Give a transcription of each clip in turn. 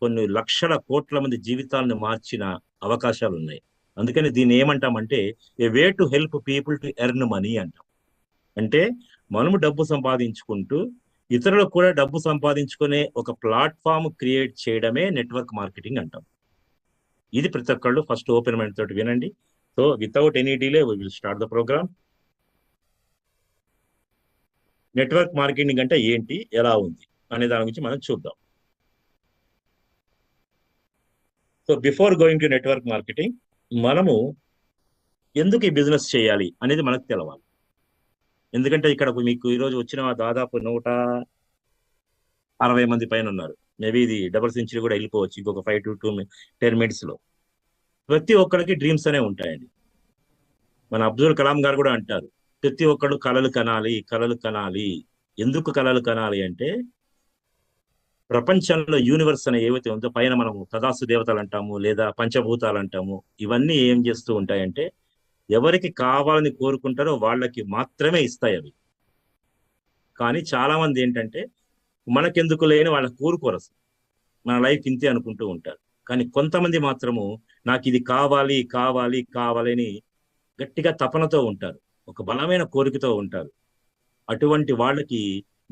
కొన్ని లక్షల కోట్ల మంది జీవితాలను మార్చిన అవకాశాలు ఉన్నాయి. అందుకని దీన్ని ఏమంటామంటే a way to help people to earn money అంటాం. అంటే మనము డబ్బు సంపాదించుకుంటూ ఇతరులకు కూడా డబ్బు సంపాదించుకునే ఒక ప్లాట్ఫామ్ క్రియేట్ చేయడమే నెట్వర్క్ మార్కెటింగ్ అంటాం. ఇది ప్రతి ఒక్కళ్ళు ఫస్ట్ ఓపెన్ మైండ్ తోటి వినండి. So without any delay we will start the programme. Network marketing అంటే ఏంటి, ఎలా ఉంది అనే దాని గురించి మనం చూద్దాం. So before going to network marketing, మనము ఎందుకు ఈ బిజినెస్ చేయాలి అనేది మనకు తెలవాలి. ఎందుకంటే ఇక్కడ మీకు ఈరోజు వచ్చిన దాదాపు 160 మంది పైన ఉన్నారు. మేబీ ఇది డబుల్ సెంచరీ కూడా వెళ్ళిపోవచ్చు ఇంకొక 5 to 10 minutes లో. ప్రతి ఒక్కరికి డ్రీమ్స్ అనే ఉంటాయండి. మన అబ్దుల్ కలాం గారు కూడా అంటారు, ప్రతి ఒక్కళ్ళు కలలు కనాలి, కలలు కనాలి. ఎందుకు కలలు కనాలి అంటే ప్రపంచంలో యూనివర్స్ అనే ఏవైతే ఉందో పైన మనము తదాస్తు దేవతలు అంటాము లేదా పంచభూతాలు అంటాము, ఇవన్నీ ఏం చేస్తూ ఉంటాయంటే ఎవరికి కావాలని కోరుకుంటారో వాళ్ళకి మాత్రమే ఇస్తాయి అవి. కానీ చాలా మంది ఏంటంటే మనకెందుకు లేని వాళ్ళ కోరుకోరు, మన లైఫ్ ఇంతే అనుకుంటూ ఉంటారు. కానీ కొంతమంది మాత్రము నాకు ఇది కావాలి కావాలి కావాలి అని గట్టిగా తపనతో ఉంటారు, ఒక బలమైన కోరికతో ఉంటారు. అటువంటి వాళ్ళకి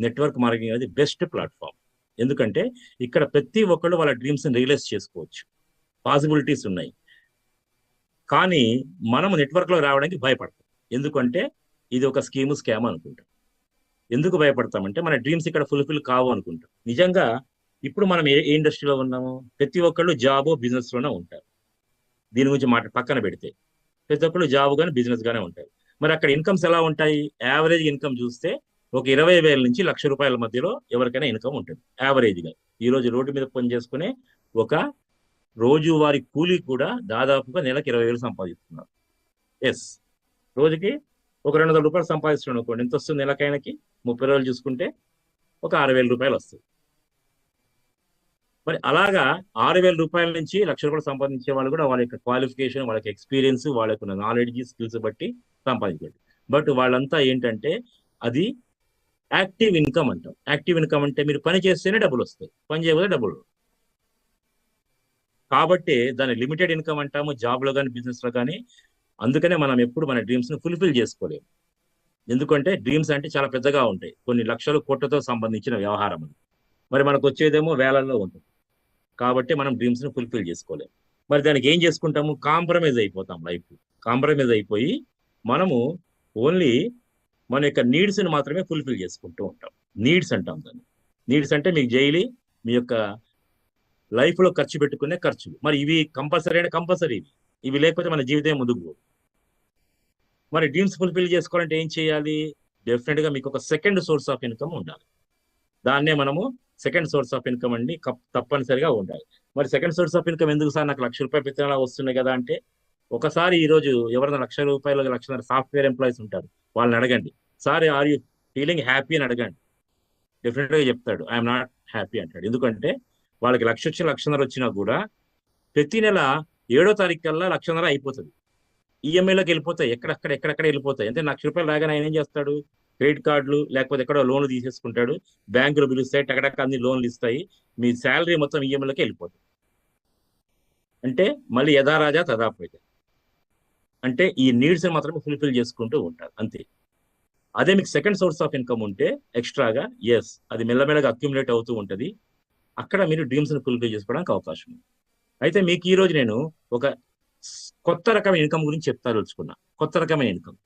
నెట్వర్క్ మార్కెటింగ్ అనేది బెస్ట్ ప్లాట్ఫామ్. ఎందుకంటే ఇక్కడ ప్రతి ఒక్కళ్ళు వాళ్ళ డ్రీమ్స్ని రియలైజ్ చేసుకోవచ్చు, పాసిబిలిటీస్ ఉన్నాయి. కానీ మనం నెట్వర్క్లో రావడానికి భయపడతాం. ఎందుకంటే ఇది ఒక స్కామ్ అనుకుంటాం. ఎందుకు భయపడతామంటే మన డ్రీమ్స్ ఇక్కడ ఫుల్ఫిల్ కావు అనుకుంటాం. నిజంగా ఇప్పుడు మనం ఏ ఇండస్ట్రీలో ఉన్నాము, ప్రతి ఒక్కళ్ళు జాబ్ బిజినెస్ లోనే ఉంటారు. దీని గురించి మాట పక్కన పెడితే ప్రతి ఒక్కళ్ళు జాబ్ కానీ బిజినెస్ గానే ఉంటారు. మరి అక్కడ ఇన్కమ్స్ ఎలా ఉంటాయి? యావరేజ్ ఇన్కమ్ చూస్తే ఒక 20,000 నుంచి ₹1,00,000 మధ్యలో ఎవరికైనా ఇన్కమ్ ఉంటుంది యావరేజ్ గా. ఈ రోజు రోడ్డు మీద పని చేసుకునే ఒక రోజువారి కూలీ కూడా దాదాపుగా నెలకు 20,000 సంపాదిస్తున్నారు. ఎస్, రోజుకి ఒక ₹200 సంపాదిస్తున్నాడు అనుకోండి, ఎంత వస్తుంది నెలకైనకి? 30 రోజులు చూసుకుంటే ఒక ₹6,000 వస్తుంది. మరి అలాగా ₹6,000 నుంచి ₹1,00,000 సంపాదించే వాళ్ళు కూడా వాళ్ళ యొక్క క్వాలిఫికేషన్, వాళ్ళకి ఎక్స్పీరియన్స్, వాళ్ళ యొక్క నాలెడ్జ్, స్కిల్స్ బట్టి సంపాదించారు. బట్ వాళ్ళంతా ఏంటంటే అది యాక్టివ్ ఇన్కమ్ అంటాం. యాక్టివ్ ఇన్కమ్ అంటే మీరు పని చేస్తేనే డబ్బులు వస్తాయి, పని చేయకపోతే డబ్బులు. కాబట్టి దాన్ని లిమిటెడ్ ఇన్కమ్ అంటాము, జాబ్ లో కానీ బిజినెస్ లో కానీ. అందుకనే మనం ఎప్పుడు మన డ్రీమ్స్ ని ఫుల్ఫిల్ చేసుకోలేము. ఎందుకంటే డ్రీమ్స్ అంటే చాలా పెద్దగా ఉంటాయి, కొన్ని లక్షల కోట్లతో సంబంధించిన వ్యవహారం. మరి మనకు వచ్చేదేమో వేలల్లో ఉంటుంది. కాబట్టి మనం డ్రీమ్స్ ని ఫుల్ఫిల్ చేసుకోలేము. మరి దానికి ఏం చేసుకుంటాము? కాంప్రమైజ్ అయిపోతాం. లైఫ్ కాంప్రమైజ్ అయిపోయి మనము ఓన్లీ మన యొక్క నీడ్స్ ని మాత్రమే ఫుల్ఫిల్ చేసుకుంటూ ఉంటాం. నీడ్స్ అంటాం దాన్ని. నీడ్స్ అంటే మీకు డైలీ మీ యొక్క లైఫ్ లో ఖర్చు పెట్టుకునే ఖర్చులు. మరి ఇవి కంపల్సరీ అంటే కంపల్సరీ, ఇవి లేకపోతే మన జీవితం ముందుకు పోదు. మరి డ్రీమ్స్ ఫుల్ఫిల్ చేసుకోవాలంటే ఏం చేయాలి? డెఫినెట్ గా మీకు ఒక సెకండ్ సోర్స్ ఆఫ్ ఇన్కమ్ ఉండాలి. దాన్నే మనము సెకండ్ సోర్స్ ఆఫ్ ఇన్కమ్ అండి, తప్పనిసరిగా ఉండాలి. మరి సెకండ్ సోర్స్ ఆఫ్ ఇన్కమ్ ఎందుకు సార్, నాకు ₹1,00,000 ప్రతి నెల వస్తున్నాయి కదా అంటే, ఒకసారి ఈ రోజు ఎవరైనా ₹1,00,000 1,00,000 సాఫ్ట్వేర్ ఎంప్లాయీస్ ఉంటారు, వాళ్ళని అడగండి, sir are you feeling happy అని అడగండి. డెఫినెట్ గా చెప్తాడు ఐఎమ్ నాట్ హ్యాపీ అంటాడు. ఎందుకంటే వాళ్ళకి 1,00,000 వచ్చి 1,00,000 వచ్చినా కూడా ప్రతి నెల 7వ తారీఖు కల్లా 1,00,000 అయిపోతుంది. ఈఎంఐలోకి వెళ్ళిపోతాయి, ఎక్కడెక్కడ వెళ్ళిపోతాయి. అంటే ₹1,00,000 రాగానే ఆయన ఏం చేస్తాడు? క్రెడిట్ కార్డులు లేకపోతే ఎక్కడో లోన్లు తీసేసుకుంటాడు, బ్యాంకులు పిలుస్తాయి, టకటక అన్ని లోన్లు ఇస్తాయి, మీ శాలరీ మొత్తం ఈఎంఐలోకి వెళ్ళిపోతుంది. అంటే మళ్ళీ యథా రాజా తదా ప్రజ. అంటే ఈ నీడ్స్ మాత్రమే ఫుల్ఫిల్ చేసుకుంటూ ఉంటారు, అంతే. అదే మీకు సెకండ్ సోర్స్ ఆఫ్ ఇన్కమ్ ఉంటే ఎక్స్ట్రాగా, ఎస్, అది మెల్లమెల్లగా అక్యుములేట్ అవుతూ ఉంటుంది. అక్కడ మీరు డ్రీమ్స్ ని ఫుల్ఫిల్ చేసుకోవడానికి అవకాశం ఉంది. అయితే మీకు ఈ రోజు నేను ఒక కొత్త రకమైన ఇన్కమ్ గురించి తెలుసుకున్నా. కొత్త రకమైన ఇన్కమ్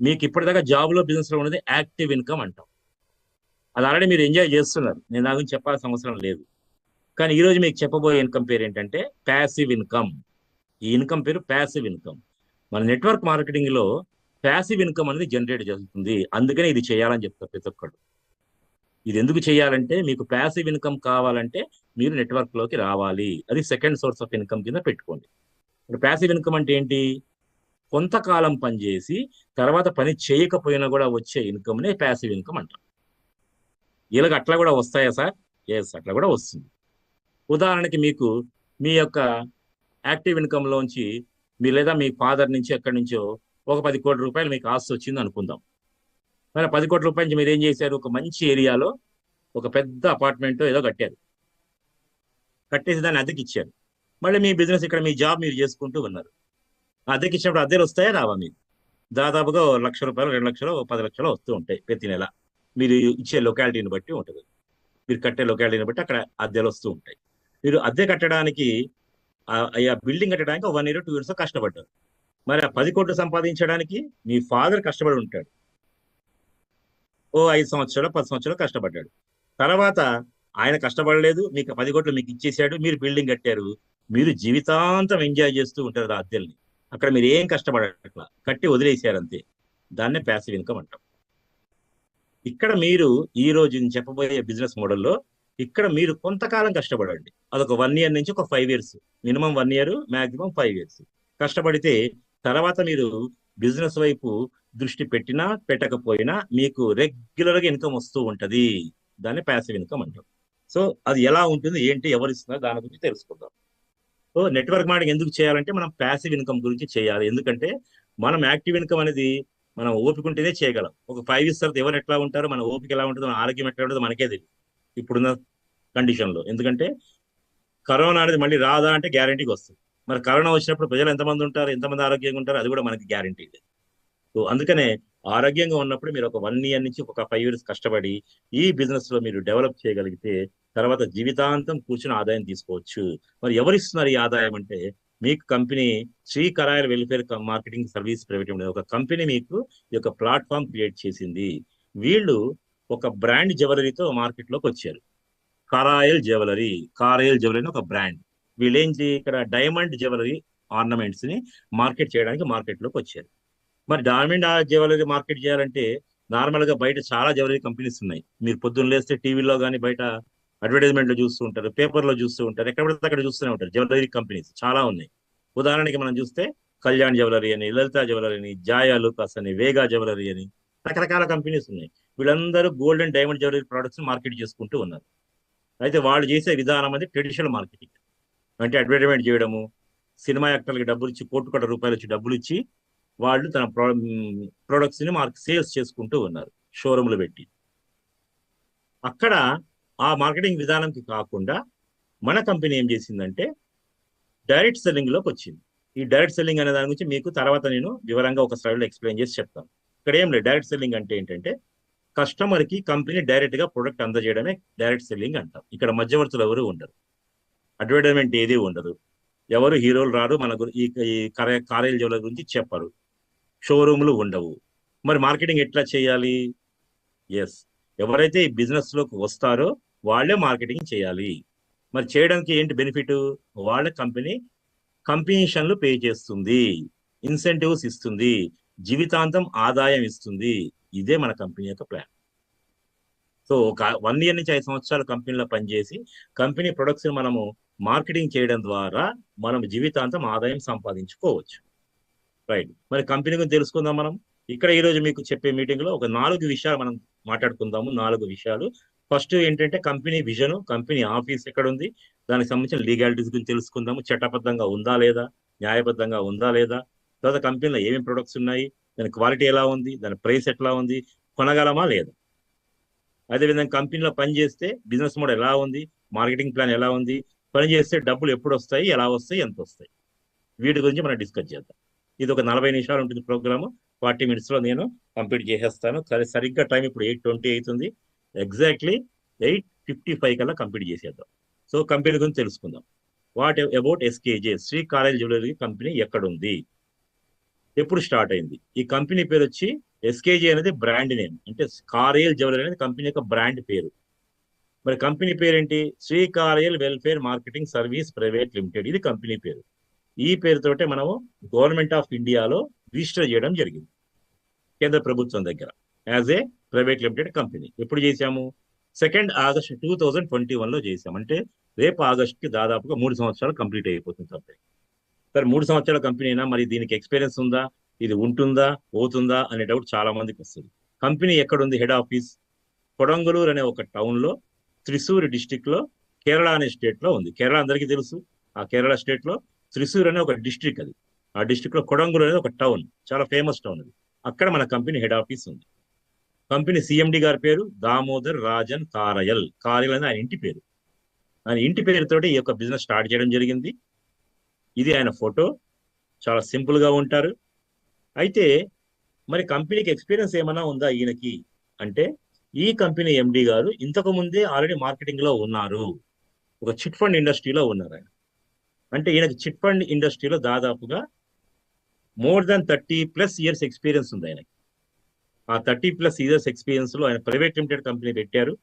మీకు ఇప్పటిదాకా జాబ్ లో బిజినెస్ లో ఉన్నది యాక్టివ్ ఇన్కమ్ అంటాం. అది ఆల్రెడీ మీరు ఎంజాయ్ చేస్తున్నారు, నేను దాని గురించి చెప్పాల్సిన అవసరం లేదు. కానీ ఈ రోజు మీకు చెప్పబోయే ఇన్కమ్ పేరు ఏంటంటే ప్యాసివ్ ఇన్కమ్. ఈ ఇన్కమ్ పేరు ప్యాసివ్ ఇన్కమ్. మన నెట్వర్క్ మార్కెటింగ్ లో ప్యాసివ్ ఇన్కమ్ అనేది జనరేట్ చేస్తుంది. అందుకనే ఇది చేయాలని చెప్తారు ప్రతి ఒక్కరు. ఇది ఎందుకు చేయాలంటే మీకు ప్యాసివ్ ఇన్కమ్ కావాలంటే మీరు నెట్వర్క్ లోకి రావాలి. అది సెకండ్ సోర్స్ ఆఫ్ ఇన్కమ్ కింద పెట్టుకోండి. ఇప్పుడు ప్యాసివ్ ఇన్కమ్ అంటే ఏంటి? కొంతకాలం పనిచేసి తర్వాత పని చేయకపోయినా కూడా వచ్చే ఇన్కమ్ నే ప్యాసివ్ ఇన్కమ్ అంటాం. వీళ్ళకి అట్లా కూడా వస్తాయా సార్? ఎస్, అట్లా కూడా వస్తుంది. ఉదాహరణకి మీకు మీ యొక్క యాక్టివ్ ఇన్కమ్ లోంచి మీ లేదా మీ ఫాదర్ నుంచి ఎక్కడి నుంచో ఒక ₹10 కోట్ల మీకు ఆస్తి వచ్చింది అనుకుందాం. మరి ₹10 కోట్ల నుంచి మీరు ఏం చేశారు? ఒక మంచి ఏరియాలో ఒక పెద్ద అపార్ట్మెంట్ ఏదో కట్టారు. కట్టేసి దాన్ని అద్దెకి ఇచ్చారు. మళ్ళీ మీ బిజినెస్ ఇక్కడ మీ జాబ్ మీరు చేసుకుంటూ ఉన్నారు. అద్దెకి ఇచ్చినప్పుడు అద్దెలు వస్తాయా రావా మీకు? దాదాపుగా ₹1,00,000 2,00,000 10,00,000 వస్తూ ఉంటాయి ప్రతి నెల. మీరు ఇచ్చే లొకాలిటీని బట్టి ఉంటుంది. మీరు కట్టే లొకాలిటీని బట్టి అక్కడ అద్దెలు వస్తూ ఉంటాయి. మీరు అద్దె కట్టడానికి ఆ బిల్డింగ్ కట్టడానికి 1 ఇయర్ 2 ఇయర్స్ కష్టపడ్డారు. మరి ఆ 10 కోట్లు సంపాదించడానికి మీ ఫాదర్ కష్టపడి ఉంటాడు. ఓ 5 సంవత్సరాలు 10 సంవత్సరాలు కష్టపడ్డాడు. తర్వాత ఆయన కష్టపడలేదు, మీకు 10 కోట్లు మీకు ఇచ్చేసాడు, మీరు బిల్డింగ్ కట్టారు. మీరు జీవితాంతం ఎంజాయ్ చేస్తూ ఉంటారు ఆ అద్దెల్ని. అక్కడ మీరు ఏం కష్టపడట్లా, కట్టి వదిలేసారు అంతే. దాన్నే ప్యాసివ్ ఇన్కమ్ అంటాం. ఇక్కడ మీరు ఈ రోజు నేను చెప్పబోయే బిజినెస్ మోడల్లో ఇక్కడ మీరు కొంతకాలం కష్టపడండి. అదొక 1 ఇయర్ నుంచి ఒక 5 years, minimum 1 year, maximum 5 years కష్టపడితే తర్వాత మీరు బిజినెస్ వైపు దృష్టి పెట్టినా పెట్టకపోయినా మీకు రెగ్యులర్ గా ఇన్కమ్ వస్తూ ఉంటది. దాన్ని ప్యాసివ్ ఇన్కమ్ అంటాం. సో అది ఎలా ఉంటుంది, ఏంటి, ఎవరు ఇస్తున్నారు, దాని గురించి తెలుసుకుందాం. సో నెట్వర్క్ మార్కెటింగ్ ఎందుకు చేయాలంటే మనం ప్యాసివ్ ఇన్కమ్ గురించి చేయాలి. ఎందుకంటే మనం యాక్టివ్ ఇన్కమ్ అనేది మనం ఓపిక ఉంటేనే చేయగలం. ఒక 5 ఇయర్స్ తర్వాత ఎవరు ఎట్లా ఉంటారు, మన ఓపిక ఎలా ఉంటుంది, మన ఆరోగ్యం ఎట్లా ఉంటుందో మనకే తెలియదు ఇప్పుడున్న కండిషన్ లో. ఎందుకంటే కరోనా అనేది మళ్ళీ రాదా అంటే గ్యారంటీకి వస్తుంది. మరి కరోనా వచ్చినప్పుడు ప్రజలు ఎంతమంది ఉంటారు, ఎంతమంది ఆరోగ్యంగా ఉంటారు, అది కూడా మనకి గ్యారంటీ లేదు. సో అందుకనే ఆరోగ్యంగా ఉన్నప్పుడు మీరు ఒక 1 ఇయర్ నుంచి ఒక 5 ఇయర్స్ కష్టపడి ఈ బిజినెస్ లో మీరు డెవలప్ చేయగలిగితే తర్వాత జీవితాంతం కూర్చుని ఆదాయం తీసుకోవచ్చు. మరి ఎవరిస్తున్నారు ఈ ఆదాయం అంటే మీకు కంపెనీ శ్రీ కరాయల్ welfare marketing service private limited ఒక కంపెనీ మీకు ఈ యొక్క ప్లాట్ఫామ్ క్రియేట్ చేసింది. వీళ్ళు ఒక బ్రాండ్ జ్యువెలరీతో మార్కెట్ లోకి వచ్చారు. కారాయల్ జ్యువెలరీ అని ఒక బ్రాండ్. వీళ్ళేంటి ఇక్కడ డైమండ్ జ్యువెలరీ ఆర్నమెంట్స్ ని మార్కెట్ చేయడానికి మార్కెట్ లోకి వచ్చారు. మరి డైమండ్ జ్యువెలరీ మార్కెట్ చేయాలంటే నార్మల్ గా బయట చాలా జ్యువెలరీ కంపెనీస్ ఉన్నాయి. మీరు పొద్దున్న లేస్తే టీవీలో కానీ బయట అడ్వర్టైజ్మెంట్ లో చూస్తూ ఉంటారు, పేపర్ లో చూస్తూ ఉంటారు, ఎక్కడ పడితే అక్కడ చూస్తూనే ఉంటారు. జ్యువెలరీ కంపెనీస్ చాలా ఉన్నాయి. ఉదాహరణకి మనం చూస్తే కళ్యాణ్ జ్యువెలరీ అని, లలిత జ్యువెలరీ అని, జాయా లూకాస్ అని, వేగా జ్యువెలరీ అని రకరకాల కంపెనీస్ ఉన్నాయి. వీళ్ళందరూ gold and diamond jewellery products market చేసుకుంటూ ఉన్నారు. అయితే వాళ్ళు చేసే విధానం అనేది ట్రెడిషనల్ మార్కెటింగ్. అంటే అడ్వర్టైజ్మెంట్ చేయడము, సినిమా యాక్టర్లకి డబ్బులు ఇచ్చి ₹1,00,00,000 వచ్చి డబ్బులు ఇచ్చి వాళ్ళు తన ప్రొడక్ట్స్ ని సేల్స్ చేసుకుంటూ ఉన్నారు షోరూమ్లు పెట్టి. అక్కడ ఆ మార్కెటింగ్ విధానంకి కాకుండా మన కంపెనీ ఏం చేసిందంటే డైరెక్ట్ సెల్లింగ్ లోకి వచ్చింది. ఈ డైరెక్ట్ సెల్లింగ్ అనే దాని గురించి మీకు తర్వాత నేను వివరంగా ఒక స్లైడ్ లో ఎక్స్ప్లెయిన్ చేసి చెప్తాను. ఇక్కడ ఏం లేదు, డైరెక్ట్ సెల్లింగ్ అంటే ఏంటంటే కస్టమర్ కి కంపెనీ డైరెక్ట్ గా ప్రొడక్ట్ అందజేయడమే డైరెక్ట్ సెల్లింగ్ అంటాం. ఇక్కడ మధ్యవర్తులు ఎవరు ఉండరు, అడ్వర్టైజ్మెంట్ ఏది ఉండదు, ఎవరు హీరోలు రారు, మన ఈ కారేల్ జ్యువెలరీ గురించి చెప్పరు, షోరూమ్లు ఉండవు. మరి మార్కెటింగ్ ఎట్లా చేయాలి? ఎస్, ఎవరైతే ఈ బిజినెస్ లోకి వస్తారో వాళ్ళే మార్కెటింగ్ చేయాలి. మరి చేయడానికి ఏంటి బెనిఫిట్? వాళ్ళ కంపెనీ కమిషన్లు పే చేస్తుంది, ఇన్సెంటివ్స్ ఇస్తుంది, జీవితాంతం ఆదాయం ఇస్తుంది. ఇదే మన కంపెనీ యొక్క ప్లాన్. సో ఒక 1 ఇయర్ నుంచి 5 సంవత్సరాలు కంపెనీలో పనిచేసి కంపెనీ ప్రొడక్ట్స్ మనము మార్కెటింగ్ చేయడం ద్వారా మనం జీవితాంతం ఆదాయం సంపాదించుకోవచ్చు. రైట్, మరి కంపెనీ గురించి తెలుసుకుందాం మనం. ఇక్కడ ఈ రోజు మీకు చెప్పే మీటింగ్ లో ఒక 4 విషయాలు మనం మాట్లాడుకుందాము. 4 విషయాలు. ఫస్ట్ ఏంటంటే కంపెనీ విజన్, కంపెనీ ఆఫీస్ ఎక్కడ ఉంది, దానికి సంబంధించిన లీగాలిటీస్ గురించి తెలుసుకుందాము. చట్టబద్ధంగా ఉందా లేదా, న్యాయబద్ధంగా ఉందా లేదా, తర్వాత కంపెనీలో ఏమేమి ప్రొడక్ట్స్ ఉన్నాయి, దాని క్వాలిటీ ఎలా ఉంది, దాని ప్రైస్ ఎట్లా ఉంది, కొనగలమా లేదా, అదేవిధంగా కంపెనీలో పని చేస్తే బిజినెస్ మోడల్ ఎలా ఉంది, మార్కెటింగ్ ప్లాన్ ఎలా ఉంది, పని చేస్తే డబ్బులు ఎప్పుడు వస్తాయి, ఎలా వస్తాయి, ఎంత వస్తాయి, వీటి గురించి మనం డిస్కస్ చేద్దాం. ఇది ఒక 40 నిమిషాలు ఉంటుంది ప్రోగ్రామ్. 40 minutes లో నేను కంప్లీట్ చేసేస్తాను. సరిగ్గా టైం ఇప్పుడు 8:20 అవుతుంది. ఎగ్జాక్ట్లీ 8:55 కల్లా కంప్లీట్ చేసేద్దాం. సో కంపెనీ గురించి తెలుసుకుందాం. వాట్ అబౌట్ ఎస్కేజే శ్రీ కాలేజ్ జ్యువెలరీ కంపెనీ ఎక్కడ ఉంది, ఎప్పుడు స్టార్ట్ అయింది? ఈ కంపెనీ పేరు వచ్చి ఎస్కేజే అనేది బ్రాండ్ నేమ్, అంటే కారేల్ జ్యువెలరీ అనేది కంపెనీ యొక్క బ్రాండ్ పేరు. మరి కంపెనీ పేరేంటి? శ్రీ కారేల్ welfare marketing service private limited, ఇది కంపెనీ పేరు. ఈ పేరుతోటే మనము గవర్నమెంట్ ఆఫ్ ఇండియాలో రిజిస్టర్ చేయడం జరిగింది కేంద్ర ప్రభుత్వం దగ్గర as a private limited company. ఎప్పుడు చేశాము? 2nd August 2021 లో చేశాం. అంటే రేపు ఆగస్ట్కి దాదాపుగా 3 సంవత్సరాలు కంప్లీట్ అయిపోతుంది కంపెనీ. సరే, 3 సంవత్సరాల కంపెనీ అయినా మరి దీనికి ఎక్స్పీరియన్స్ ఉందా, ఇది ఉంటుందా పోతుందా అనే డౌట్ చాలా మందికి వస్తుంది. కంపెనీ ఎక్కడుంది? హెడ్ ఆఫీస్ కొడంగలూరు అనే ఒక టౌన్ లో, త్రిశూర్ డిస్టిక్ లో, కేరళ అనే స్టేట్ లో ఉంది. కేరళ అందరికీ తెలుసు. ఆ కేరళ స్టేట్ లో త్రిశూర్ అనే ఒక డిస్ట్రిక్ట్ అది. ఆ డిస్ట్రిక్ట్ లో కొడంగూరు అనేది ఒక టౌన్, చాలా ఫేమస్ టౌన్ అది. అక్కడ మన కంపెనీ హెడ్ ఆఫీస్ ఉంది. కంపెనీ సిఎండి గారి పేరు దామోదర్ రాజన్ కారయల్. కారయల్ అనేది ఆయన ఇంటి పేరు. ఆయన ఇంటి పేరుతోటి ఈ యొక్క బిజినెస్ స్టార్ట్ చేయడం జరిగింది. ఇది ఆయన ఫోటో. చాలా సింపుల్ గా ఉంటారు. అయితే మరి కంపెనీకి ఎక్స్పీరియన్స్ ఏమైనా ఉందా ఈయనకి అంటే, ఈ కంపెనీ ఎండి గారు ఇంతకు ముందే ఆల్రెడీ మార్కెటింగ్ లో ఉన్నారు. ఒక చిట్ ఫండ్ ఇండస్ట్రీలో ఉన్నారు ఆయన. అంటే ఈయనకి చిట్ ఫండ్ ఇండస్ట్రీలో దాదాపుగా మోర్ దాన్ 30+ ఇయర్స్ ఎక్స్పీరియన్స్ ఉంది ఆయనకి. ఆ 30+ ఇయర్స్ ఎక్స్పీరియన్స్ లో ఆయన ప్రైవేట్ లిమిటెడ్ కంపెనీ పెట్టారు.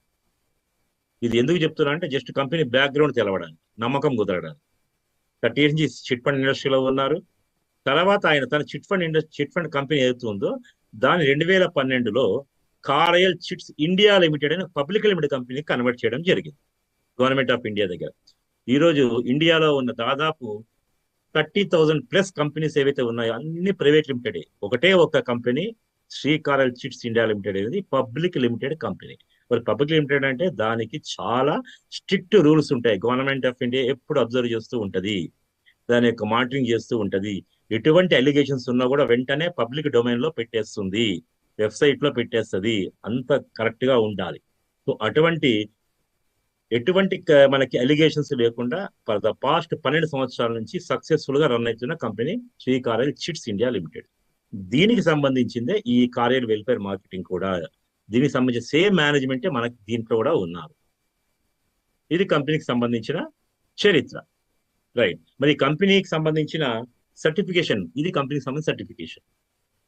ఇది ఎందుకు చెప్తున్నా అంటే జస్ట్ కంపెనీ బ్యాక్గ్రౌండ్ తెలవడానికి, నమ్మకం కుదరడానికి. 30 ఇయర్స్ నుంచి చిట్ ఫండ్ ఇండస్ట్రీలో ఉన్నారు. తర్వాత ఆయన తన చిట్ ఫండ్ కంపెనీ ఏదైతుందో దాన్ని 2012లో కారయల్ చిట్స్ ఇండియా లిమిటెడ్ అనే పబ్లిక్ లిమిటెడ్ కంపెనీకి కన్వర్ట్ చేయడం జరిగింది గవర్నమెంట్ ఆఫ్ ఇండియా దగ్గర. ఈ రోజు ఇండియాలో ఉన్న దాదాపు 30,000+ కంపెనీస్ ఏవైతే ఉన్నాయో అన్ని ప్రైవేట్ లిమిటెడ్. ఒకటే ఒక కంపెనీ శ్రీకారల్ చిట్స్ ఇండియా లిమిటెడ్ అనేది పబ్లిక్ లిమిటెడ్ కంపెనీ. మరి పబ్లిక్ లిమిటెడ్ అంటే దానికి చాలా స్ట్రిక్ట్ రూల్స్ ఉంటాయి. గవర్నమెంట్ ఆఫ్ ఇండియా ఎప్పుడు అబ్జర్వ్ చేస్తూ ఉంటది, దాని యొక్క మానిటరింగ్ చేస్తూ ఉంటది. ఎటువంటి అలిగేషన్స్ ఉన్నా కూడా వెంటనే పబ్లిక్ డొమైన్ లో పెట్టేస్తుంది, వెబ్సైట్ లో పెట్టేస్తుంది. అంత కరెక్ట్ గా ఉండాలి. సో మనకి అలిగేషన్స్ లేకుండా ఫర్ ద పాస్ట్ 12 సంవత్సరాల నుంచి సక్సెస్ఫుల్ గా రన్ అవుతున్న కంపెనీ శ్రీకారల్ చిట్స్ ఇండియా లిమిటెడ్. దీనికి సంబంధించిందే ఈ కారియర్ వెల్ఫేర్ మార్కెటింగ్ కూడా. దీనికి సంబంధించిన సేమ్ మేనేజ్మెంటే మనకి దీంట్లో కూడా ఉన్నారు. ఇది కంపెనీకి సంబంధించిన చరిత్ర. రైట్. మరి కంపెనీకి సంబంధించిన సర్టిఫికేషన్, ఇది కంపెనీకి సంబంధించిన సర్టిఫికేషన్,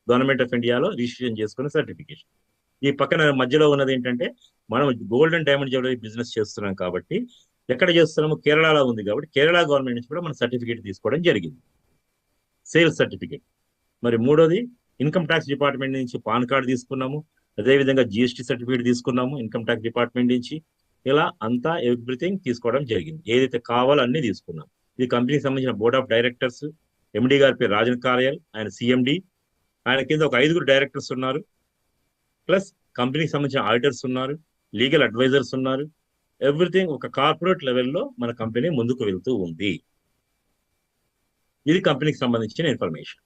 గవర్నమెంట్ ఆఫ్ ఇండియాలో రిజిస్ట్రేషన్ చేసుకున్న సర్టిఫికేషన్. ఈ పక్కన మధ్యలో ఉన్నది ఏంటంటే, మనం gold and diamond jewellery business చేస్తున్నాం కాబట్టి, ఎక్కడ చేస్తున్నాము, కేరళలో ఉంది కాబట్టి కేరళ గవర్నమెంట్ నుంచి కూడా మనం సర్టిఫికేట్ తీసుకోవడం జరిగింది, సేల్స్ సర్టిఫికేట్. మరి మూడోది ఇన్కమ్ ట్యాక్స్ డిపార్ట్మెంట్ నుంచి పాన్ కార్డు తీసుకున్నాము. అదేవిధంగా జిఎస్టీ సర్టిఫికేట్ తీసుకున్నాము ఇన్కమ్ ట్యాక్స్ డిపార్ట్మెంట్ నుంచి. ఇలా అంతా ఎవ్రీథింగ్ తీసుకోవడం జరిగింది. ఏదైతే కావాలో అన్ని తీసుకున్నాం. ఇది కంపెనీకి సంబంధించిన బోర్డ్ ఆఫ్ డైరెక్టర్స్. ఎండి గారి పేరు రాజన్ కారియల్, ఆయన సిఎండి. ఆయన కింద ఒక 5 డైరెక్టర్స్ ఉన్నారు. ప్లస్ కంపెనీకి సంబంధించిన ఆడిటర్స్ ఉన్నారు, లీగల్ అడ్వైజర్స్ ఉన్నారు. ఎవ్రీథింగ్ ఒక కార్పొరేట్ లెవెల్లో మన కంపెనీ ముందుకు వెళ్తూ ఉంది. ఇది కంపెనీకి సంబంధించిన ఇన్ఫర్మేషన్.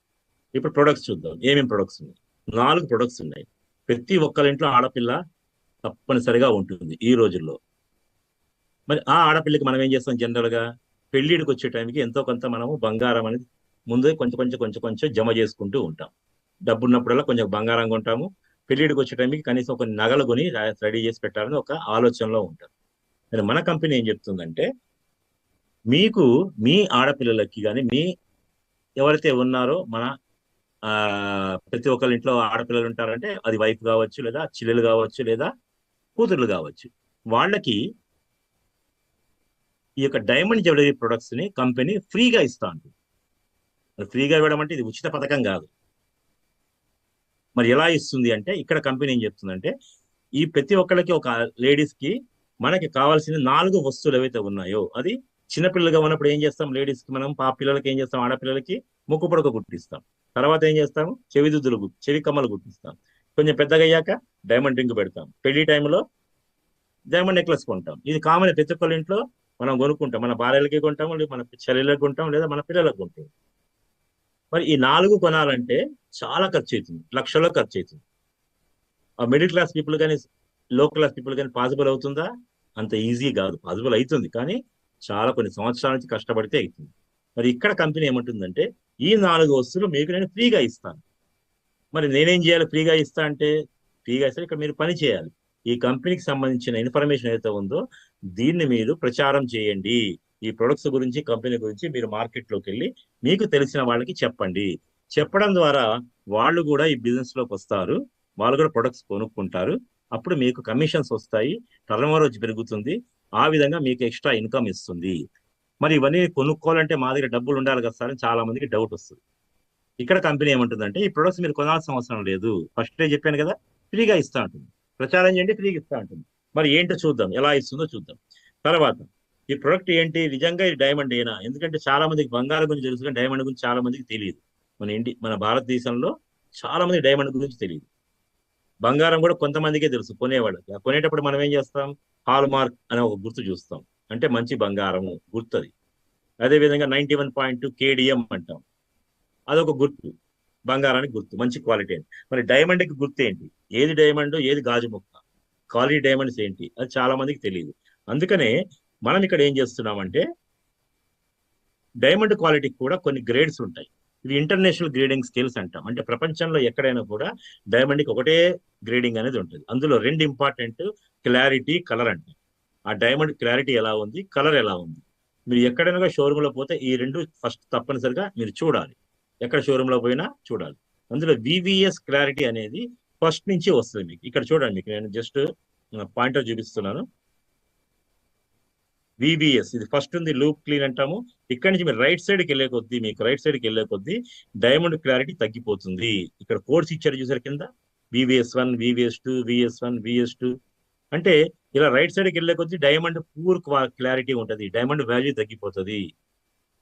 ఇప్పుడు ప్రొడక్ట్స్ చూద్దాం. ఏమేమి ప్రొడక్ట్స్ ఉన్నాయి? 4 ప్రొడక్ట్స్ ఉన్నాయి. ప్రతి ఒక్కరింట్లో ఆడపిల్ల తప్పనిసరిగా ఉంటుంది ఈ రోజుల్లో. మరి ఆ ఆడపిల్లకి మనం ఏం చేస్తాం, జనరల్ గా పెళ్లిడికి వచ్చే టైంకి ఎంతో కొంత మనము బంగారం అనేది ముందే కొంచెం జమ చేసుకుంటూ ఉంటాం. డబ్బు ఉన్నప్పుడల్లా కొంచెం బంగారం కొంటాము. పెళ్లిడికి వచ్చే టైంకి కనీసం కొన్ని నగలు కొని రెడీ చేసి పెట్టాలని ఒక ఆలోచనలో ఉంటారు. మరి మన కంపెనీ ఏం చెప్తుందంటే, మీకు మీ ఆడపిల్లలకి కానీ మీ ఎవరైతే ఉన్నారో మన ప్రతి ఒక్కరి ఇంట్లో ఆడపిల్లలు ఉంటారంటే, అది వైఫ్ కావచ్చు, లేదా చెల్లెలు కావచ్చు, లేదా కూతుర్లు కావచ్చు, వాళ్ళకి ఈ యొక్క డైమండ్ జ్యువెలరీ ప్రొడక్ట్స్ ని కంపెనీ ఫ్రీగా ఇస్తా ఉంటుంది. ఫ్రీగా ఇవ్వడం అంటే ఇది ఉచిత పథకం కాదు. మరి ఎలా ఇస్తుంది అంటే, ఇక్కడ కంపెనీ ఏం చెప్తుందంటే, ఈ ప్రతి ఒక్కళ్ళకి, ఒక లేడీస్ కి మనకి కావాల్సిన 4 వస్తువులు ఏవైతే ఉన్నాయో, అది చిన్నపిల్లలుగా ఉన్నప్పుడు ఏం చేస్తాం, లేడీస్ కి మనం పిల్లలకి ఏం చేస్తాం, ఆడపిల్లలకి ముక్కు పొడక గుర్తిస్తాం. తర్వాత ఏం చేస్తాము, చెవి కమ్మలు గుర్తిస్తాం. కొంచెం పెద్దగా అయ్యాక డైమండ్ రింగ్ పెడతాం. పెళ్లి టైంలో డైమండ్ నెక్లెస్ కొంటాం. ఇది కామన్, ప్రతి ఒక్కళ్ళ ఇంట్లో మనం కొనుక్కుంటాం. మన భార్యలకి కొంటాము, లేదా మన చెల్లెళ్ళకి కొంటాం, లేదా మన పిల్లలకు కొంటాం. మరి ఈ 4 కొనాలంటే చాలా ఖర్చు అవుతుంది, లక్షల్లో ఖర్చు అవుతుంది. ఆ మిడిల్ క్లాస్ పీపుల్ కానీ లో క్లాస్ పీపుల్ కానీ పాసిబుల్ అవుతుందా? అంత ఈజీ కాదు. పాసిబుల్ అవుతుంది కానీ చాలా కొన్ని సంవత్సరాల నుంచి కష్టపడితే అవుతుంది. మరి ఇక్కడ కంపెనీ ఏమంటుందంటే, ఈ 4 వస్తువులు మీకు నేను ఫ్రీగా ఇస్తాను. మరి నేనేం చేయాలి? ఫ్రీగా ఇస్తా అంటే, ఫ్రీగా ఇస్తే ఇక్కడ మీరు పని చేయాలి. ఈ కంపెనీకి సంబంధించిన ఇన్ఫర్మేషన్ ఏదైతే ఉందో దీన్ని మీరు ప్రచారం చేయండి. ఈ ప్రొడక్ట్స్ గురించి, కంపెనీ గురించి మీరు మార్కెట్లోకి వెళ్ళి మీకు తెలిసిన వాళ్ళకి చెప్పండి. చెప్పడం ద్వారా వాళ్ళు కూడా ఈ బిజినెస్ లోకి వస్తారు, వాళ్ళు కూడా ప్రొడక్ట్స్ కొనుక్కుంటారు. అప్పుడు మీకు కమిషన్స్ వస్తాయి, టర్న్ ఓవర్ పెరుగుతుంది. ఆ విధంగా మీకు ఎక్స్ట్రా ఇన్కమ్ ఇస్తుంది. మరి ఇవన్నీ కొనుక్కోవాలంటే మా దగ్గర డబ్బులు ఉండాలి కదా సార్ అని చాలా మందికి డౌట్ వస్తుంది. ఇక్కడ కంపెనీ ఏమంటుందంటే, ఈ ప్రొడక్ట్స్ మీరు కొనాల్సిన అవసరం లేదు, ఫస్టే చెప్పాను కదా, ఫ్రీగా ఇస్తా ఉంటుంది. ప్రచారం చేయండి, ఫ్రీగా ఇస్తా ఉంటుంది. మరి ఏంటో చూద్దాం, ఎలా ఇస్తుందో చూద్దాం. తర్వాత ఈ ప్రొడక్ట్ ఏంటి, నిజంగా ఇది డైమండ్ ఏనా? ఎందుకంటే చాలా మందికి బంగారం గురించి తెలుసు కానీ డైమండ్ గురించి చాలా మందికి తెలియదు. మన భారతదేశంలో చాలా మంది డైమండ్ గురించి తెలియదు. బంగారం కూడా కొంతమందికే తెలుసు, కొనేవాళ్ళకి. కొనేటప్పుడు మనం ఏం చేస్తాం, హాల్ మార్క్ అనే ఒక గుర్తు చూస్తాం, అంటే మంచి బంగారము గుర్తు అది. అదేవిధంగా 91.2 కేడిఎం అంటాం, అదొక గుర్తు, బంగారానికి గుర్తు, మంచి క్వాలిటీ అని. మరి డైమండ్కి గుర్తు ఏంటి, ఏది డైమండ్ ఏది గాజు ముక్క, క్వాలిటీ డైమండ్స్ ఏంటి, అది చాలా మందికి తెలియదు. అందుకనే మనం ఇక్కడ ఏం చేస్తున్నామంటే డైమండ్ క్వాలిటీకి కూడా కొన్ని గ్రేడ్స్ ఉంటాయి. ఇవి ఇంటర్నేషనల్ గ్రేడింగ్ స్కేల్స్ అంటాం. అంటే ప్రపంచంలో ఎక్కడైనా కూడా డైమండ్కి ఒకటే గ్రేడింగ్ అనేది ఉంటుంది. అందులో రెండు ఇంపార్టెంట్, క్లారిటీ, కలర్ అంటే. ఆ డైమండ్ క్లారిటీ ఎలా ఉంది, కలర్ ఎలా ఉంది. మీరు ఎక్కడైనా షోరూమ్ లో పోతే ఈ రెండు ఫస్ట్ తప్పనిసరిగా మీరు చూడాలి. ఎక్కడ షోరూమ్ లో పోయినా చూడాలి. అందులో వివిఎస్ క్లారిటీ అనేది ఫస్ట్ నుంచి వస్తుంది మీకు. ఇక్కడ చూడండి, మీకు నేను జస్ట్ పాయింటర్ చూపిస్తున్నాను. విబిఎస్ ఇది ఫస్ట్ ఉంది, లూప్ క్లీన్ అంటాము. ఇక్కడ నుంచి మీరు రైట్ సైడ్కి వెళ్ళే కొద్దీ, మీకు రైట్ సైడ్కి వెళ్ళే కొద్దీ డైమండ్ క్లారిటీ తగ్గిపోతుంది. ఇక్కడ కోడ్స్ ఇచ్చారు చూసారు కింద, VVS1, VVS2, VS1, VS2. అంటే ఇలా రైట్ సైడ్కి వెళ్ళే కొద్దీ డైమండ్ పూర్ క్లారిటీ ఉంటుంది, డైమండ్ వాల్యూ తగ్గిపోతుంది.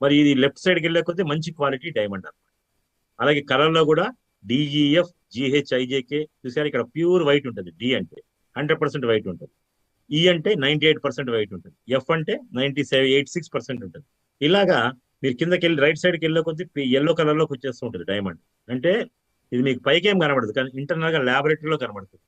మరి ఇది లెఫ్ట్ సైడ్కి వెళ్ళే కొద్దీ మంచి క్వాలిటీ డైమండ్ అన్నమాట. అలాగే కలర్ లో కూడా DGF, GHIJK చూసారు, ఇక్కడ ప్యూర్ వైట్ ఉంటుంది. డి అంటే 100% వైట్ ఉంటుంది, ఈ అంటే 98% వైట్ ఉంటుంది, ఎఫ్ అంటే 86% ఉంటుంది. ఇలాగా మీరు కిందకి వెళ్ళి రైట్ సైడ్కి వెళ్ళే కొద్దీ ఎల్లో కలర్ లోకి వచ్చేస్తూ ఉంటుంది డైమండ్. అంటే ఇది మీకు పైకి ఏం కనబడదు, కానీ ఇంటర్నల్ గా ల్యాబొరేటరీలో కనబడుతుంది.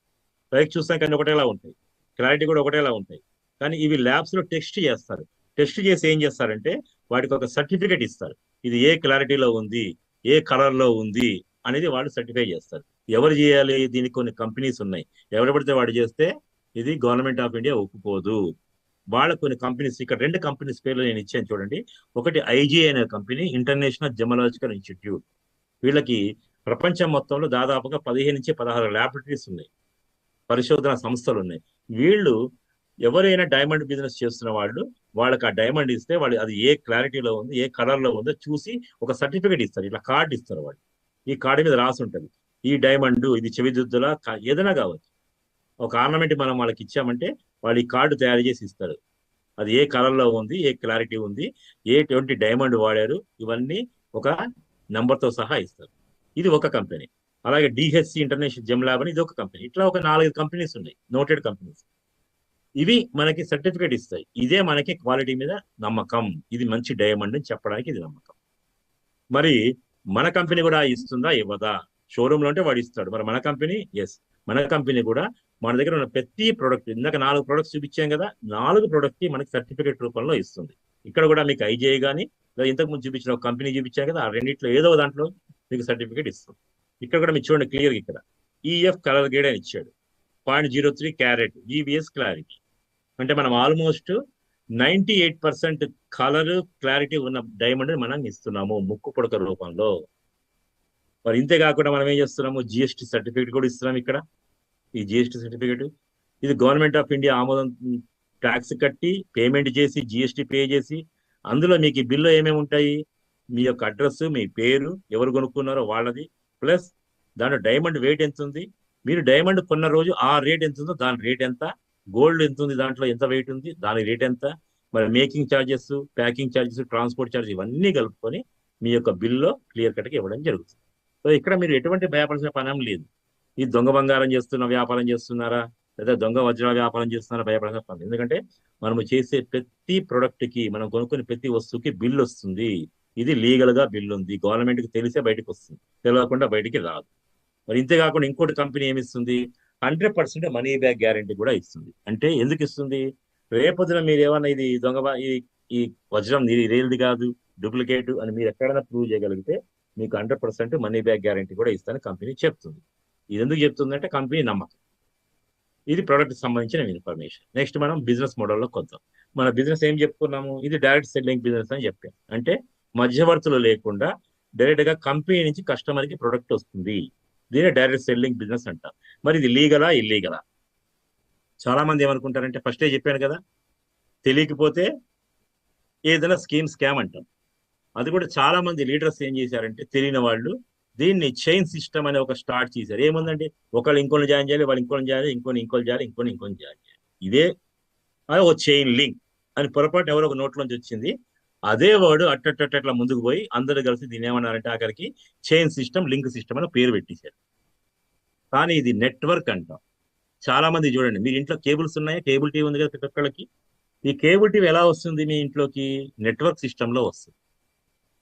పైకి చూస్తాం కానీ ఒకటేలా ఉంటాయి, క్లారిటీ కూడా ఒకటేలా ఉంటాయి. కానీ ఇవి ల్యాబ్స్ లో టెస్ట్ చేస్తారు. టెస్ట్ చేసి ఏం చేస్తారంటే వాటికి ఒక సర్టిఫికేట్ ఇస్తారు. ఇది ఏ క్లారిటీలో ఉంది, ఏ కలర్ లో ఉంది అనేది వాళ్ళు సర్టిఫై చేస్తారు. ఎవరు చేయాలి? దీనికి కొన్ని కంపెనీస్ ఉన్నాయి. ఎవరు పడితే వాడు చేస్తే ఇది గవర్నమెంట్ ఆఫ్ ఇండియా ఒప్పుకోదు. వాళ్ళ కొన్ని కంపెనీస్, ఇక్కడ రెండు కంపెనీస్ పేర్లు నేను ఇచ్చాను చూడండి. ఒకటి IGI అనే కంపెనీ, ఇంటర్నేషనల్ జెమలాజికల్ ఇన్స్టిట్యూట్. వీళ్ళకి ప్రపంచం మొత్తంలో దాదాపుగా 15 నుంచి 16 ల్యాబొరేటరీస్ ఉన్నాయి, పరిశోధన సంస్థలు ఉన్నాయి. వీళ్ళు ఎవరైనా డైమండ్ బిజినెస్ చేస్తున్న వాళ్ళు, వాళ్ళకి ఆ డైమండ్ ఇస్తే వాళ్ళు అది ఏ క్లారిటీలో ఉంది, ఏ కలర్ లో ఉందో చూసి ఒక సర్టిఫికేట్ ఇస్తారు. ఇట్లా కార్డు ఇస్తారు వాళ్ళు. ఈ కార్డు మీద రాసి ఉంటుంది ఈ డైమండ్, ఇది చెవిదిద్దుల ఏదైనా కావచ్చు. ఒక ఆర్నమెంట్ మనం వాళ్ళకి ఇచ్చామంటే వాళ్ళు ఈ కార్డు తయారు చేసి ఇస్తారు. అది ఏ కలర్ లో ఉంది, ఏ క్లారిటీ ఉంది, ఎటువంటి డైమండ్ వాడారు, ఇవన్నీ ఒక నెంబర్ తో సహా ఇస్తారు. ఇది ఒక కంపెనీ. అలాగే DHC ఇంటర్నేషనల్ జెమ్ ల్యాబ్ అని ఇది ఒక కంపెనీ. ఇట్లా ఒక 4 కంపెనీస్ ఉన్నాయి, నోటెడ్ కంపెనీస్. ఇవి మనకి సర్టిఫికేట్ ఇస్తాయి. ఇదే మనకి క్వాలిటీ మీద నమ్మకం, ఇది మంచి డైమండ్ అని చెప్పడానికి ఇది నమ్మకం. మరి మన కంపెనీ కూడా ఇస్తుందా, ఇవ్వదా? షోరూమ్ లో అంటే వాడు ఇస్తాడు, మరి మన కంపెనీ, ఎస్, మన కంపెనీ కూడా మన దగ్గర ఉన్న ప్రతి ప్రొడక్ట్, ఇందాక 4 ప్రొడక్ట్స్ చూపించాం కదా, 4 ప్రొడక్ట్ కి మనకి సర్టిఫికేట్ రూపంలో ఇస్తుంది. ఇక్కడ కూడా మీకు IGI కానీ, ఇంతకు ముందు చూపించిన ఒక కంపెనీ చూపించాం కదా, ఆ రెండిట్లో ఏదో దాంట్లో మీకు సర్టిఫికేట్ ఇస్తుంది. ఇక్కడ కూడా మీరు చూడండి క్లియర్, ఇక్కడ EF కలర్ గ్రేడ్ అని ఇచ్చాడు, 0.03 క్యారెట్, VVS క్లారిటీ. అంటే మనం ఆల్మోస్ట్ 98% కలర్ క్లారిటీ ఉన్న డైమండ్ మనం ఇస్తున్నాము ముక్కు పుడక రూపంలో. మరి ఇంతే కాకుండా మనం ఏం చేస్తున్నాము, GST సర్టిఫికేట్ కూడా ఇస్తున్నాం. ఇక్కడ ఈ GST సర్టిఫికేట్, ఇది గవర్నమెంట్ ఆఫ్ ఇండియా ఆమోదం, ట్యాక్స్ కట్టి పేమెంట్ చేసి GST పే చేసి, అందులో మీకు ఈ బిల్లో ఏమేమి ఉంటాయి, మీ యొక్క అడ్రస్, మీ పేరు, ఎవరు కొనుక్కున్నారో వాళ్ళది, ప్లస్ దాంట్లో డైమండ్ వెయిట్ ఎంత ఉంది, మీరు డైమండ్ కొన్న రోజు ఆ రేట్ ఎంత ఉందో దాని రేట్ ఎంత, గోల్డ్ ఎంత ఉంది, దాంట్లో ఎంత వెయిట్ ఉంది, దాని రేట్ ఎంత, మరి making charges, packing charges, transport charges, ఇవన్నీ కలుపుకొని మీ యొక్క బిల్లో క్లియర్ కట్గా ఇవ్వడం జరుగుతుంది. సో ఇక్కడ మీరు ఎటువంటి భయపడాల్సిన పని లేదు. ఈ దొంగ బంగారం చేస్తున్న వ్యాపారం చేస్తున్నారా, లేదా దొంగ వజ్రాల వ్యాపారం చేస్తున్నారా, భయపడాల్సిన పని. ఎందుకంటే మనము చేసే ప్రతి ప్రొడక్ట్ కి, మనం కొనుక్కునే ప్రతి వస్తువుకి బిల్ వస్తుంది. ఇది లీగల్ గా బిల్ ఉంది, గవర్నమెంట్ కి తెలిసే బయటకు వస్తుంది, తెలియకుండా బయటికి రాదు. మరి ఇంతే కాకుండా ఇంకోటి కంపెనీ ఏమిస్తుంది, 100% మనీ బ్యాక్ గ్యారంటీ కూడా ఇస్తుంది. అంటే ఎందుకు ఇస్తుంది, రేపొద్దున మీరు ఏమన్నా ఇది దొంగ ఈ వజ్రం రియల్ది కాదు, డూప్లికేట్ అని మీరు ఎక్కడైనా ప్రూవ్ చేయగలిగితే మీకు 100% మనీ బ్యాక్ గ్యారంటీ కూడా ఇస్తానని కంపెనీ చెప్తుంది. ఇది ఎందుకు చెప్తుందంటే కంపెనీ నమ్మకం. ఇది ప్రోడక్ట్ సంబంధించిన ఇన్ఫర్మేషన్. నెక్స్ట్ మనం బిజినెస్ మోడల్లో కొద్దాం. మన బిజినెస్ ఏం చెప్పుకున్నాము, ఇది డైరెక్ట్ సెల్లింగ్ బిజినెస్ అని చెప్పాం. అంటే మధ్యవర్తులు లేకుండా డైరెక్ట్ గా కంపెనీ నుంచి కస్టమర్ కి ప్రొడక్ట్ వస్తుంది. దీనే డైరెక్ట్ సెల్లింగ్ బిజినెస్ అంటాం. మరి ఇది లీగలా, ఇల్లీగలా? చాలా మంది ఏమనుకుంటారంటే, ఫస్టే చెప్పాను కదా, తెలియకపోతే ఏదైనా స్కామ్ అంటాం. అది కూడా చాలా మంది లీడర్స్ ఏం చేశారంటే, తెలియని వాళ్ళు దీన్ని చైన్ సిస్టమ్ అనే ఒక స్టార్ట్ చేశారు. ఏముందండి, ఒకళ్ళు ఇంకోళ్ళు జాయిన్ చేయాలి, వాళ్ళు ఇంకోళ్ళు చేయాలి, ఇంకోళ్ళు చేయాలి, ఇంకోళ్ళు జాయిన్ చేయాలి. ఇదే అది ఒక చైన్ లింక్ అని పొరపాటు ఎవరో ఒక నోట్లోంచి వచ్చింది. అదే వర్డ్ అట్లా ముందుకు పోయి అందరూ కలిసి దీన్ని ఏమన్నారంటే ఆఖరికి చైన్ సిస్టమ్, లింక్ సిస్టమ్ అని పేరు పెట్టేశారు. కానీ ఇది నెట్వర్క్ అంటాం. చాలా మంది చూడండి, మీ ఇంట్లో కేబుల్స్ ఉన్నాయి, కేబుల్ టీవీ ఉంది కదా ప్రతి ఒక్కళ్ళకి. ఈ కేబుల్ టీవీ ఎలా వస్తుంది మీ ఇంట్లోకి, నెట్వర్క్ సిస్టమ్ లో వస్తుంది.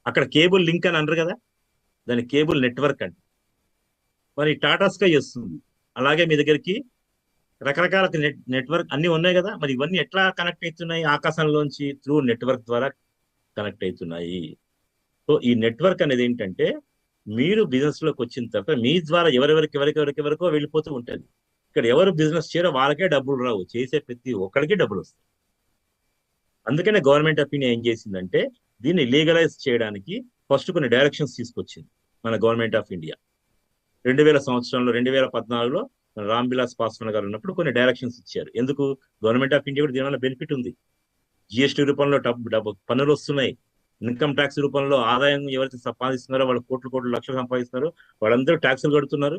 అక్కడ కేబుల్ లింక్ అని అనరు కదా, దాని కేబుల్ నెట్వర్క్ అంట. మరి టాటా స్కై వస్తుంది, అలాగే మీ దగ్గరికి రకరకాల నెట్వర్క్ అన్ని ఉన్నాయి కదా, మరి ఇవన్నీ ఎట్లా కనెక్ట్ అవుతున్నాయి? ఆకాశంలోంచి త్రూ నెట్వర్క్ ద్వారా కనెక్ట్ అవుతున్నాయి. సో ఈ నెట్వర్క్ అనేది ఏంటంటే, మీరు బిజినెస్ లోకి వచ్చిన తర్వాత మీ ద్వారా ఎవరెవరికో వెళ్ళిపోతూ ఉంటుంది. ఇక్కడ ఎవరు బిజినెస్ చేయరో వాళ్ళకే డబ్బులు రావు, చేసే ప్రతి ఒక్కడికి డబ్బులు వస్తాయి. అందుకనే గవర్నమెంట్ ఆఫ్ ఇండియా ఏం చేసిందంటే, దీన్ని లీగలైజ్ చేయడానికి ఫస్ట్ కొన్ని డైరెక్షన్స్ తీసుకొచ్చింది మన గవర్నమెంట్ ఆఫ్ ఇండియా. 2014లో రామ్ విలాస్ పాస్వాన్ గారు ఉన్నప్పుడు కొన్ని డైరెక్షన్స్ ఇచ్చారు. ఎందుకు? గవర్నమెంట్ ఆఫ్ ఇండియా కూడా దీనివల్ల బెనిఫిట్ ఉంది. జిఎస్టీ రూపంలో డబ్బు పన్నులు వస్తున్నాయి. ఇన్కమ్ ట్యాక్స్ రూపంలో ఆదాయం ఎవరైతే సంపాదిస్తున్నారో వాళ్ళు కోట్లు లక్షలు సంపాదిస్తున్నారో వాళ్ళందరూ ట్యాక్సులు కడుతున్నారు.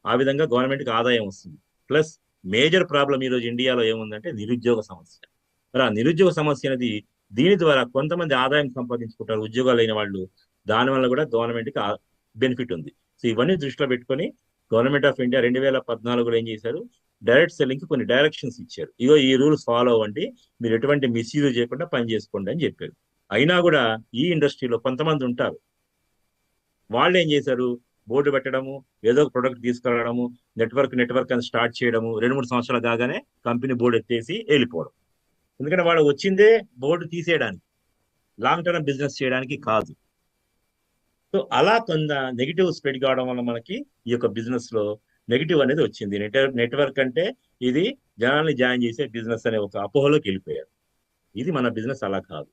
ఆ విధంగా గవర్నమెంట్కి ఆదాయం వస్తుంది. ప్లస్ మేజర్ ప్రాబ్లం ఈరోజు ఇండియాలో ఏముందంటే నిరుద్యోగ సమస్య. మరి ఆ నిరుద్యోగ సమస్య అనేది దీని ద్వారా కొంతమంది ఆదాయం సంపాదించుకుంటారు, ఉద్యోగాలు లేని వాళ్ళు. దానివల్ల కూడా గవర్నమెంట్కి బెనిఫిట్ ఉంది. సో ఇవన్నీ దృష్టిలో పెట్టుకొని గవర్నమెంట్ ఆఫ్ ఇండియా 2014లో ఏం చేశారు? డైరెక్ట్ సెల్లింగ్ కి కొన్ని డైరెక్షన్స్ ఇచ్చారు. ఇగో ఈ రూల్స్ ఫాలో అవ్వండి, మీరు ఎటువంటి మిస్యూజ్ చేయకుండా పని చేసుకోండి అని చెప్పారు. అయినా కూడా ఈ ఇండస్ట్రీలో కొంతమంది ఉంటారు, వాళ్ళు ఏం చేశారు? బోర్డు పెట్టడము, ఏదో ఒక ప్రొడక్ట్ తీసుకురావడము, నెట్వర్క్ అని స్టార్ట్ చేయడము, 2-3 సంవత్సరాలు కాగానే కంపెనీ బోర్డు ఎత్తేసి వెళ్ళిపోవడం. ఎందుకంటే వాళ్ళు వచ్చిందే బోర్డు తీసేయడానికి, లాంగ్ టర్మ్ బిజినెస్ చేయడానికి కాదు. సో అలా కొంత నెగిటివ్ స్ప్రెడ్ కావడం వల్ల మనకి ఈ యొక్క బిజినెస్ లో నెగిటివ్ అనేది వచ్చింది. నెట్వర్క్ అంటే ఇది జనాల్ని జాయిన్ చేసే బిజినెస్ అనే ఒక అపోహలోకి వెళ్ళిపోయారు. ఇది మన బిజినెస్ అలా కాదు.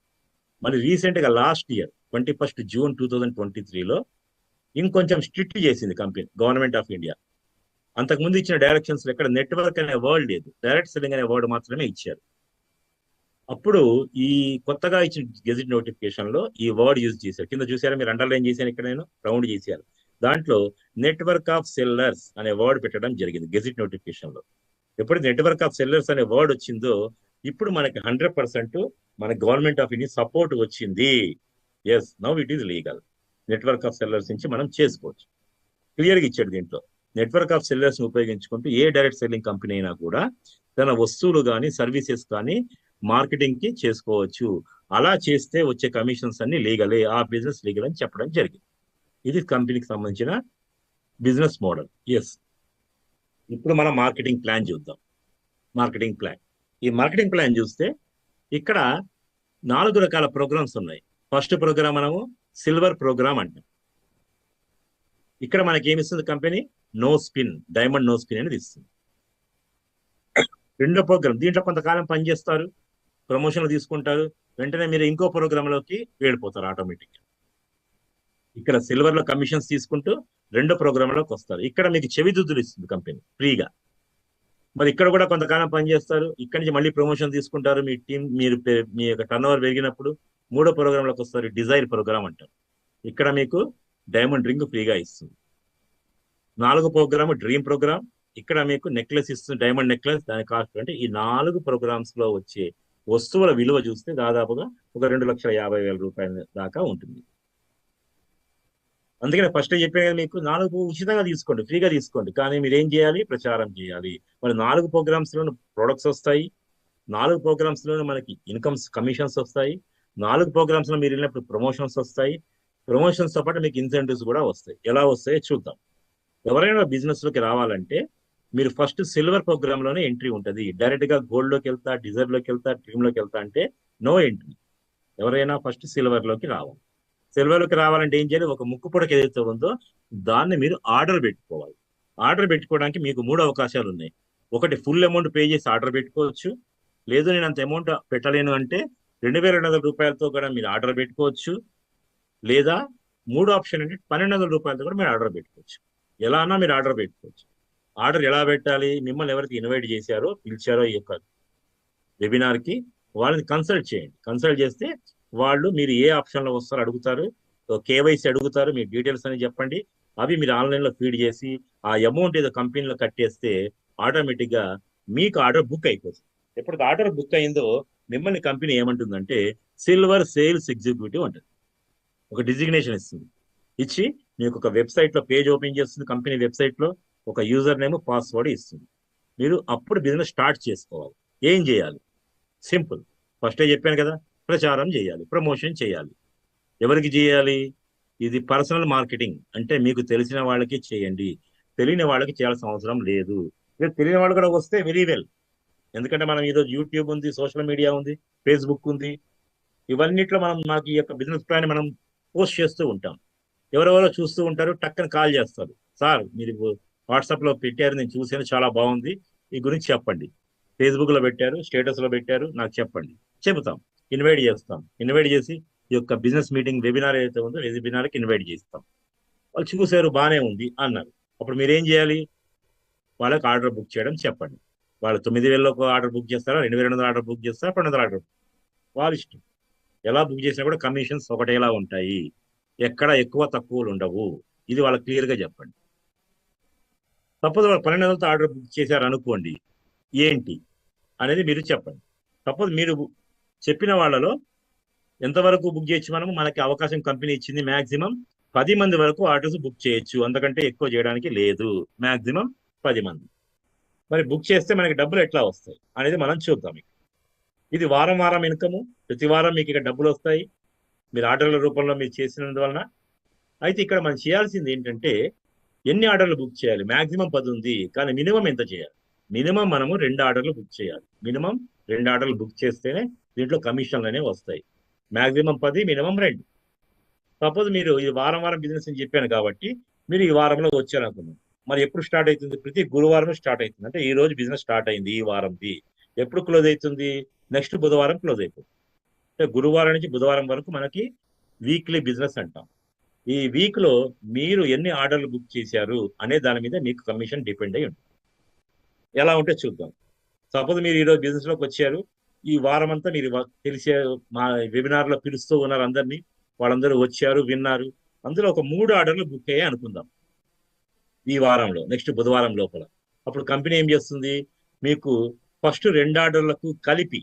మరి రీసెంట్ గా లాస్ట్ ఇయర్ 21 జూన్ 2023లో ఇంకొంచెం స్ట్రిక్ట్ చేసింది కంపెనీ, గవర్నమెంట్ ఆఫ్ ఇండియా. అంతకుముందు ఇచ్చిన డైరెక్షన్స్ ఎక్కడ నెట్వర్క్ అనే వర్డ్ లేదు, డైరెక్ట్ సెల్లింగ్ అనే వర్డ్ మాత్రమే ఇచ్చారు. అప్పుడు ఈ కొత్తగా ఇచ్చిన గెజిట్ నోటిఫికేషన్ లో ఈ వర్డ్ యూజ్ చేశారు. కింద చూసారా మీరు, అండర్లైన్ చేశాను, ఇక్కడ నేను రౌండ్ చేశాను. దాంట్లో నెట్వర్క్ ఆఫ్ సెల్లర్స్ అనే వర్డ్ పెట్టడం జరిగింది గెజిట్ నోటిఫికేషన్ లో. ఎప్పుడు నెట్వర్క్ ఆఫ్ సెల్లర్స్ అనే వర్డ్ వచ్చిందో ఇప్పుడు మనకి 100% మన గవర్నమెంట్ ఆఫ్ ఇండియా సపోర్ట్ వచ్చింది. Yes, now it is legal. Network of sellers నుంచి మనం చేసుకోవచ్చు. క్లియర్గా ఇచ్చాడు దీంట్లో. నెట్వర్క్ ఆఫ్ సెల్లర్స్ ని ఉపయోగించుకుంటూ ఏ డైరెక్ట్ సెల్లింగ్ కంపెనీ అయినా కూడా తన వస్తువులు కానీ సర్వీసెస్ కానీ మార్కెటింగ్ కి చేసుకోవచ్చు. అలా చేస్తే వచ్చే కమిషన్స్ అన్ని లీగలే, ఆ బిజినెస్ లీగల్ అని చెప్పడం జరిగింది. ఇది కంపెనీకి సంబంధించిన బిజినెస్ మోడల్. ఎస్, ఇప్పుడు మనం మార్కెటింగ్ ప్లాన్ చూద్దాం. మార్కెటింగ్ ప్లాన్, ఈ మార్కెటింగ్ ప్లాన్ చూస్తే ఇక్కడ 4 రకాల ప్రోగ్రామ్స్ ఉన్నాయి. ఫస్ట్ ప్రోగ్రామ్ మనము సిల్వర్ ప్రోగ్రామ్ అంటాం. ఇక్కడ మనకి ఏమి ఇస్తుంది company? No spin, diamond no spin అనేది ఇస్తుంది. రెండో ప్రోగ్రామ్, దీంట్లో కొంతకాలం పనిచేస్తారు, ప్రమోషన్లు తీసుకుంటారు, వెంటనే మీరు ఇంకో ప్రోగ్రామ్ లోకి వెళ్ళిపోతారు ఆటోమేటిక్. ఇక్కడ సిల్వర్ లో కమిషన్స్ తీసుకుంటూ రెండో ప్రోగ్రామ్ లోకి వస్తారు. ఇక్కడ మీకు చెవిదుద్దులు ఇస్తుంది కంపెనీ ఫ్రీగా. మరి ఇక్కడ కూడా కొంతకాలం పనిచేస్తారు, ఇక్కడ నుంచి మళ్ళీ ప్రమోషన్ తీసుకుంటారు, మీ టీం మీ యొక్క టర్న్ ఓవర్ పెరిగినప్పుడు మూడో ప్రోగ్రామ్ లోకి వస్తారు, డిజైర్ ప్రోగ్రామ్ అంటారు. ఇక్కడ మీకు డైమండ్ రింగ్ ఫ్రీగా ఇస్తుంది. 4వ ప్రోగ్రామ్ డ్రీమ్ ప్రోగ్రామ్, ఇక్కడ మీకు నెక్లెస్ ఇస్తుంది, డైమండ్ నెక్లెస్. దాని కాస్ట్ అంటే ఈ 4 ప్రోగ్రామ్స్ లో వచ్చే వస్తువుల విలువ చూస్తే దాదాపుగా ఒక 2,50,000 రూపాయల దాకా ఉంటుంది. అందుకనే ఫస్ట్ చెప్పే కదా మీకు, 4 ఉచితంగా తీసుకోండి, ఫ్రీగా తీసుకోండి, కానీ మీరు ఏం చేయాలి? ప్రచారం చేయాలి. మరి 4 ప్రోగ్రామ్స్ లోను ప్రొడక్ట్స్ వస్తాయి, 4 ప్రోగ్రామ్స్ లోను మనకి ఇన్కమ్స్ కమిషన్స్ వస్తాయి, 4 ప్రోగ్రామ్స్ లో మీరు వెళ్ళినప్పుడు ప్రమోషన్స్ వస్తాయి, ప్రమోషన్స్ తో పాటు మీకు ఇన్సెంటివ్స్ కూడా వస్తాయి. ఎలా వస్తాయో చూద్దాం. ఎవరైనా బిజినెస్ లోకి రావాలంటే మీరు ఫస్ట్ సిల్వర్ ప్రోగ్రామ్ లోనే ఎంట్రీ ఉంటుంది. డైరెక్ట్ గా గోల్డ్ లోకి వెళ్తా, డిజైర్ లోకి వెళ్తా, డ్రీమ్ లోకి వెళ్తా అంటే నో ఎంట్రీ. ఎవరైనా ఫస్ట్ సిల్వర్ లోకి రావాలి. సిల్వర్ లోకి రావాలంటే ఏం చేయాలి? ఒక ముక్కు పొడక ఏదైతే ఉందో దాన్ని మీరు ఆర్డర్ పెట్టుకోవాలి. ఆర్డర్ పెట్టుకోవడానికి మీకు 3 అవకాశాలు ఉన్నాయి. ఒకటి, ఫుల్ అమౌంట్ పే చేసి ఆర్డర్ పెట్టుకోవచ్చు. లేదు నేను అంత అమౌంట్ పెట్టలేను అంటే 2,200 రూపాయలతో కూడా మీరు ఆర్డర్ పెట్టుకోవచ్చు. లేదా 3వ ఆప్షన్ అంటే 1,200 రూపాయలతో కూడా మీరు ఆర్డర్ పెట్టుకోవచ్చు. ఎలా అన్నా మీరు ఆర్డర్ పెట్టుకోవచ్చు. ఆర్డర్ ఎలా పెట్టాలి? మిమ్మల్ని ఎవరికి ఇన్వైట్ చేశారో, పిలిచారో ఈ యొక్క వెబినార్ కి, వాళ్ళని కన్సల్ట్ చేయండి. కన్సల్ట్ చేస్తే వాళ్ళు మీరు ఏ ఆప్షన్ లో వస్తారో అడుగుతారు, కేవైసీ అడుగుతారు, మీ డీటెయిల్స్ అని చెప్పండి. అవి మీరు ఆన్లైన్ లో ఫీడ్ చేసి ఆ అమౌంట్ ఏదో కంపెనీలో కట్టేస్తే ఆటోమేటిక్ గా మీకు ఆర్డర్ బుక్ అయిపోతుంది. ఎప్పుడు ఆర్డర్ బుక్ అయిందో మిమ్మల్ని కంపెనీ ఏమంటుందంటే సిల్వర్ సేల్స్ ఎగ్జిక్యూటివ్ అంటుంది. ఒక డిజిగ్నేషన్ ఇస్తుంది. ఇచ్చి మీకు ఒక వెబ్సైట్ లో పేజ్ ఓపెన్ చేస్తుంది. కంపెనీ వెబ్సైట్ లో ఒక యూజర్ నేమ్, పాస్వర్డ్ ఇస్తుంది. మీరు అప్పుడు బిజినెస్ స్టార్ట్ చేసుకోవాలి. ఏం చేయాలి? సింపుల్. ఫస్టే చెప్పాను కదా, ప్రచారం చేయాలి, ప్రమోషన్ చేయాలి. ఎవరికి చేయాలి? ఇది పర్సనల్ మార్కెటింగ్ అంటే మీకు తెలిసిన వాళ్ళకి చేయండి, తెలియని వాళ్ళకి చేయాల్సిన అవసరం లేదు. తెలియని వాళ్ళు కూడా వస్తే వెరీ వెల్. ఎందుకంటే మనం ఈరోజు యూట్యూబ్ ఉంది, సోషల్ మీడియా ఉంది, ఫేస్బుక్ ఉంది. ఇవన్నిట్లో మనం మాకు ఈ యొక్క బిజినెస్ ప్లాన్ మనం పోస్ట్ చేస్తూ ఉంటాం. ఎవరెవరో చూస్తూ ఉంటారు, టక్కన కాల్ చేస్తారు. సార్ మీరు వాట్సాప్ లో పెట్టారు, నేను చూసాను, చాలా బాగుంది, ఈ గురించి చెప్పండి. ఫేస్బుక్ లో పెట్టారు, స్టేటస్ లో పెట్టారు, నాకు చెప్పండి. చెబుతాం, ఇన్వైట్ చేస్తాం. ఇన్వైట్ చేసి ఈ యొక్క బిజినెస్ మీటింగ్ వెబినార్ ఏదైతే ఉందో వెబినార్కి ఇన్వైట్ చేస్తాం. వాళ్ళు చూసారు, బాగానే ఉంది అన్నారు. అప్పుడు మీరేం చేయాలి? వాళ్ళకి ఆర్డర్ బుక్ చేయడం చెప్పండి. వాళ్ళు 9,000 ఆర్డర్ బుక్ చేస్తారా, 2,200 ఆర్డర్ బుక్ చేస్తారా, 200 ఆర్డర్, వాళ్ళ ఇష్టం. ఎలా బుక్ చేసినా కూడా కమిషన్స్ ఒకటేలా ఉంటాయి, ఎక్కడ ఎక్కువ తక్కువలు ఉండవు. ఇది వాళ్ళకి క్లియర్ గా చెప్పండి. సపోజ్ వాళ్ళు 1200తో ఆర్డర్ బుక్ చేశారు అనుకోండి, ఏంటి అనేది మీరు చెప్పండి. సపోజ్ మీరు చెప్పిన వాళ్ళలో ఎంతవరకు బుక్ చేయొచ్చు? మనకి అవకాశం కంపెనీ ఇచ్చింది మాక్సిమం 10 మంది వరకు ఆర్డర్స్ బుక్ చేయొచ్చు, అంతకంటే ఎక్కువ చేయడానికి లేదు. మాక్సిమం 10 మంది. మరి బుక్ చేస్తే మనకి డబ్బులు ఎట్లా వస్తాయి అనేది మనం చూద్దాం. ఇది వారం వారం ఇన్కమ్, ప్రతి వారం మీకు ఇక్కడ డబ్బులు వస్తాయి మీరు ఆర్డర్ల రూపంలో మీరు చేసినందువలన. అయితే ఇక్కడ మనం చేయాల్సింది ఏంటంటే, ఎన్ని ఆర్డర్లు బుక్ చేయాలి? మాక్సిమం 10 ఉంది, కానీ మినిమం ఎంత చేయాలి? మినిమం మనము 2 ఆర్డర్లు బుక్ చేయాలి. మినిమం 2 ఆర్డర్లు బుక్ చేస్తేనే దీంట్లో కమిషన్లు అనేవి వస్తాయి. Maximum 10, minimum 2. సపోజ్ మీరు ఈ వారం వారం బిజినెస్ అని చెప్పాను కాబట్టి మీరు ఈ వారంలో వచ్చారనుకున్నాం. మరి ఎప్పుడు స్టార్ట్ అవుతుంది? ప్రతి గురువారం స్టార్ట్ అవుతుంది. అంటే ఈ రోజు బిజినెస్ స్టార్ట్ అయింది, ఈ వారంది. ఎప్పుడు క్లోజ్ అవుతుంది? నెక్స్ట్ బుధవారం క్లోజ్ అయిపోతుంది. అంటే గురువారం నుంచి బుధవారం వరకు మనకి వీక్లీ బిజినెస్ అంటాం. ఈ వీక్ లో మీరు ఎన్ని ఆర్డర్లు బుక్ చేశారు అనే దాని మీద మీకు కమిషన్ డిపెండ్ అయి ఉంటుంది. ఎలా ఉంటే చూద్దాం. సపోజ్ మీరు ఈరోజు బిజినెస్ లోకి వచ్చారు, ఈ వారం అంతా మీరు తెలిసే మా వెబినార్ లో పిలుస్తూ ఉన్నారు అందరినీ, వాళ్ళందరూ వచ్చారు, విన్నారు. అందులో ఒక 3 ఆర్డర్లు బుక్ అయ్యాయి అనుకుందాం ఈ వారంలో, నెక్స్ట్ బుధవారం లోపల. అప్పుడు కంపెనీ ఏం చేస్తుంది? మీకు ఫస్ట్ 2 ఆర్డర్లకు కలిపి,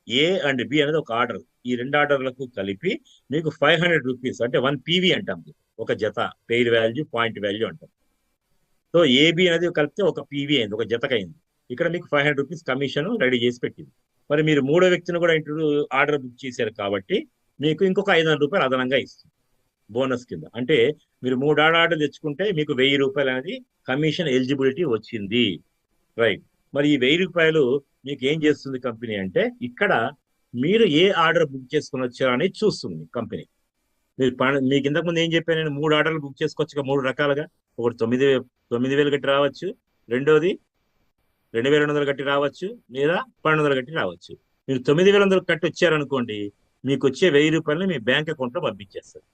ఏ అండ్ బి అనేది ఒక ఆర్డర్, ఈ 2 ఆర్డర్లకు కలిపి మీకు 500 రూపీస్, అంటే 1 PV అంటాం, ఒక జత, పెయిర్ వాల్యూ, పాయింట్ వాల్యూ అంటాం. సో ఏబి అనేది కలిపితే ఒక PV అయింది, ఒక జతకైంది. ఇక్కడ మీకు 500 రూపీస్ కమిషన్ రెడీ చేసి పెట్టింది. మరి మీరు 3వ వ్యక్తిని కూడా ఆర్డర్ బుక్ చేశారు కాబట్టి మీకు ఇంకొక 500 రూపాయలు అదనంగా ఇస్తుంది బోనస్ కింద. అంటే మీరు 3 ఆర్డర్ తెచ్చుకుంటే మీకు 1000 రూపాయలు అనేది కమిషన్ ఎలిజిబిలిటీ వచ్చింది. రైట్. మరి ఈ 1000 రూపాయలు మీకు ఏం చేస్తుంది కంపెనీ అంటే, ఇక్కడ మీరు ఏ ఆర్డర్ బుక్ చేసుకుని వచ్చారో అనేది చూస్తుంది కంపెనీ. మీకు ఇంతకు ముందు ఏం చెప్పాను నేను? 3 ఆర్డర్లు బుక్ చేసుకోవచ్చు 3 రకాలుగా. ఒకటి 9,000 కట్టి రావచ్చు, రెండోది 2,200 కట్టి రావచ్చు, లేదా 1,200 కట్టి రావచ్చు. మీరు 9,200 కట్టి వచ్చారనుకోండి, మీకు వచ్చే 1000 రూపాయలని మీ బ్యాంక్ అకౌంట్ లో పంపించేస్తారు.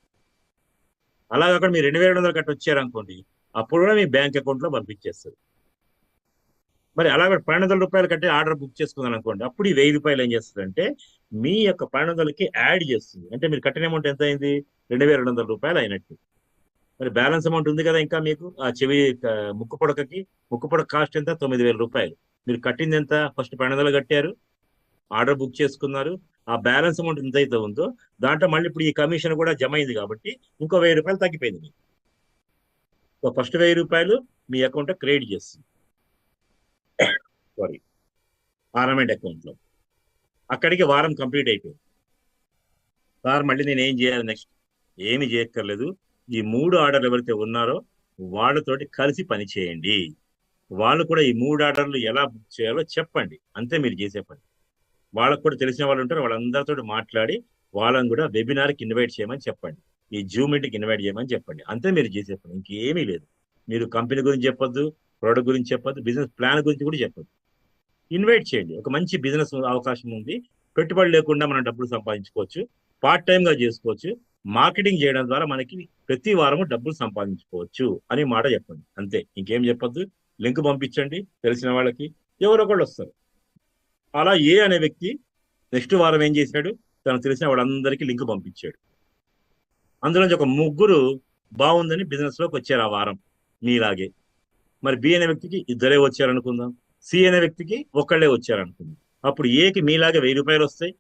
అలా కాకుండా మీరు 2,200 కట్టి వచ్చారనుకోండి, అప్పుడు కూడా మీ బ్యాంక్ అకౌంట్ లో పంపించేస్తారు. మరి అలాగే 1,200 రూపాయలు కట్టి ఆర్డర్ బుక్ చేసుకున్నాను అనుకోండి, అప్పుడు ఈ 1000 రూపాయలు ఏం చేస్తుంది అంటే మీ యొక్క 1,200కి యాడ్ చేస్తుంది. అంటే మీరు కట్టిన అమౌంట్ ఎంత అయింది? 2,200 రూపాయలు అయినట్టు. మరి బ్యాలెన్స్ అమౌంట్ ఉంది కదా ఇంకా మీకు, ఆ చెవి ముక్కు పొడక కాస్ట్ ఎంత? 9,000 రూపాయలు. మీరు కట్టింది ఎంత? ఫస్ట్ 1,200 కట్టారు, ఆర్డర్ బుక్ చేసుకున్నారు. ఆ బ్యాలెన్స్ అమౌంట్ ఎంత అయితే ఉందో దాంట్లో మళ్ళీ ఇప్పుడు ఈ కమిషన్ కూడా జమ అయింది కాబట్టి ఇంకో 1000 రూపాయలు తగ్గిపోయింది మీకు. సో ఫస్ట్ 1000 రూపాయలు మీ అకౌంట్ క్రెడిట్ చేస్తుంది, సారీ, ఆర్నమెంట్ అకౌంట్ లో. అక్కడికి వారం కంప్లీట్ అయిపోయింది. సార్ మళ్ళీ నేను ఏం చేయాలి నెక్స్ట్? ఏమి చేయక్కర్లేదు. ఈ 3 ఆర్డర్లు ఎవరైతే ఉన్నారో వాళ్ళతోటి కలిసి పని చేయండి. వాళ్ళు కూడా ఈ 3 ఆర్డర్లు ఎలా బుక్ చేయాలో చెప్పండి, అంతే మీరు చేసే పని. వాళ్ళకు కూడా తెలిసిన వాళ్ళు ఉంటారు, వాళ్ళందరితో మాట్లాడి వాళ్ళని కూడా వెబినార్కి ఇన్వైట్ చేయమని చెప్పండి, ఈ జూమ్ మీటింగ్కి ఇన్వైట్ చేయమని చెప్పండి. అంతే మీరు చేసే పని, ఇంకేమీ లేదు. మీరు కంపెనీ గురించి చెప్పొద్దు, ప్రోడక్ట్ గురించి చెప్పొద్దు, బిజినెస్ ప్లాన్ గురించి కూడా చెప్పొద్దు. ఇన్వైట్ చేయండి. ఒక మంచి బిజినెస్ అవకాశం ఉంది, పెట్టుబడి లేకుండా మనం డబ్బులు సంపాదించుకోవచ్చు, పార్ట్ టైం గా చేసుకోవచ్చు, మార్కెటింగ్ చేయడం ద్వారా మనకి ప్రతి వారము డబ్బులు సంపాదించుకోవచ్చు అని మాట చెప్పండి. అంతే, ఇంకేం చెప్పొద్దు. లింక్ పంపించండి తెలిసిన వాళ్ళకి, ఎవరో ఒకళ్ళు వస్తారు. అలా ఏ అనే వ్యక్తి నెక్స్ట్ వారం ఏం చేశాడు? తనకు తెలిసిన వాళ్ళందరికీ లింక్ పంపించాడు. అందులోంచి ఒక 3 బాగుందని బిజినెస్ లోకి వచ్చారు ఆ వారం మీలాగే. మరి బి అనే వ్యక్తికి 2 వచ్చారనుకుందాం, సి అనే వ్యక్తికి 1 వచ్చారనుకుందాం. అప్పుడు ఏకి మీలాగే 1000 రూపాయలు వస్తాయి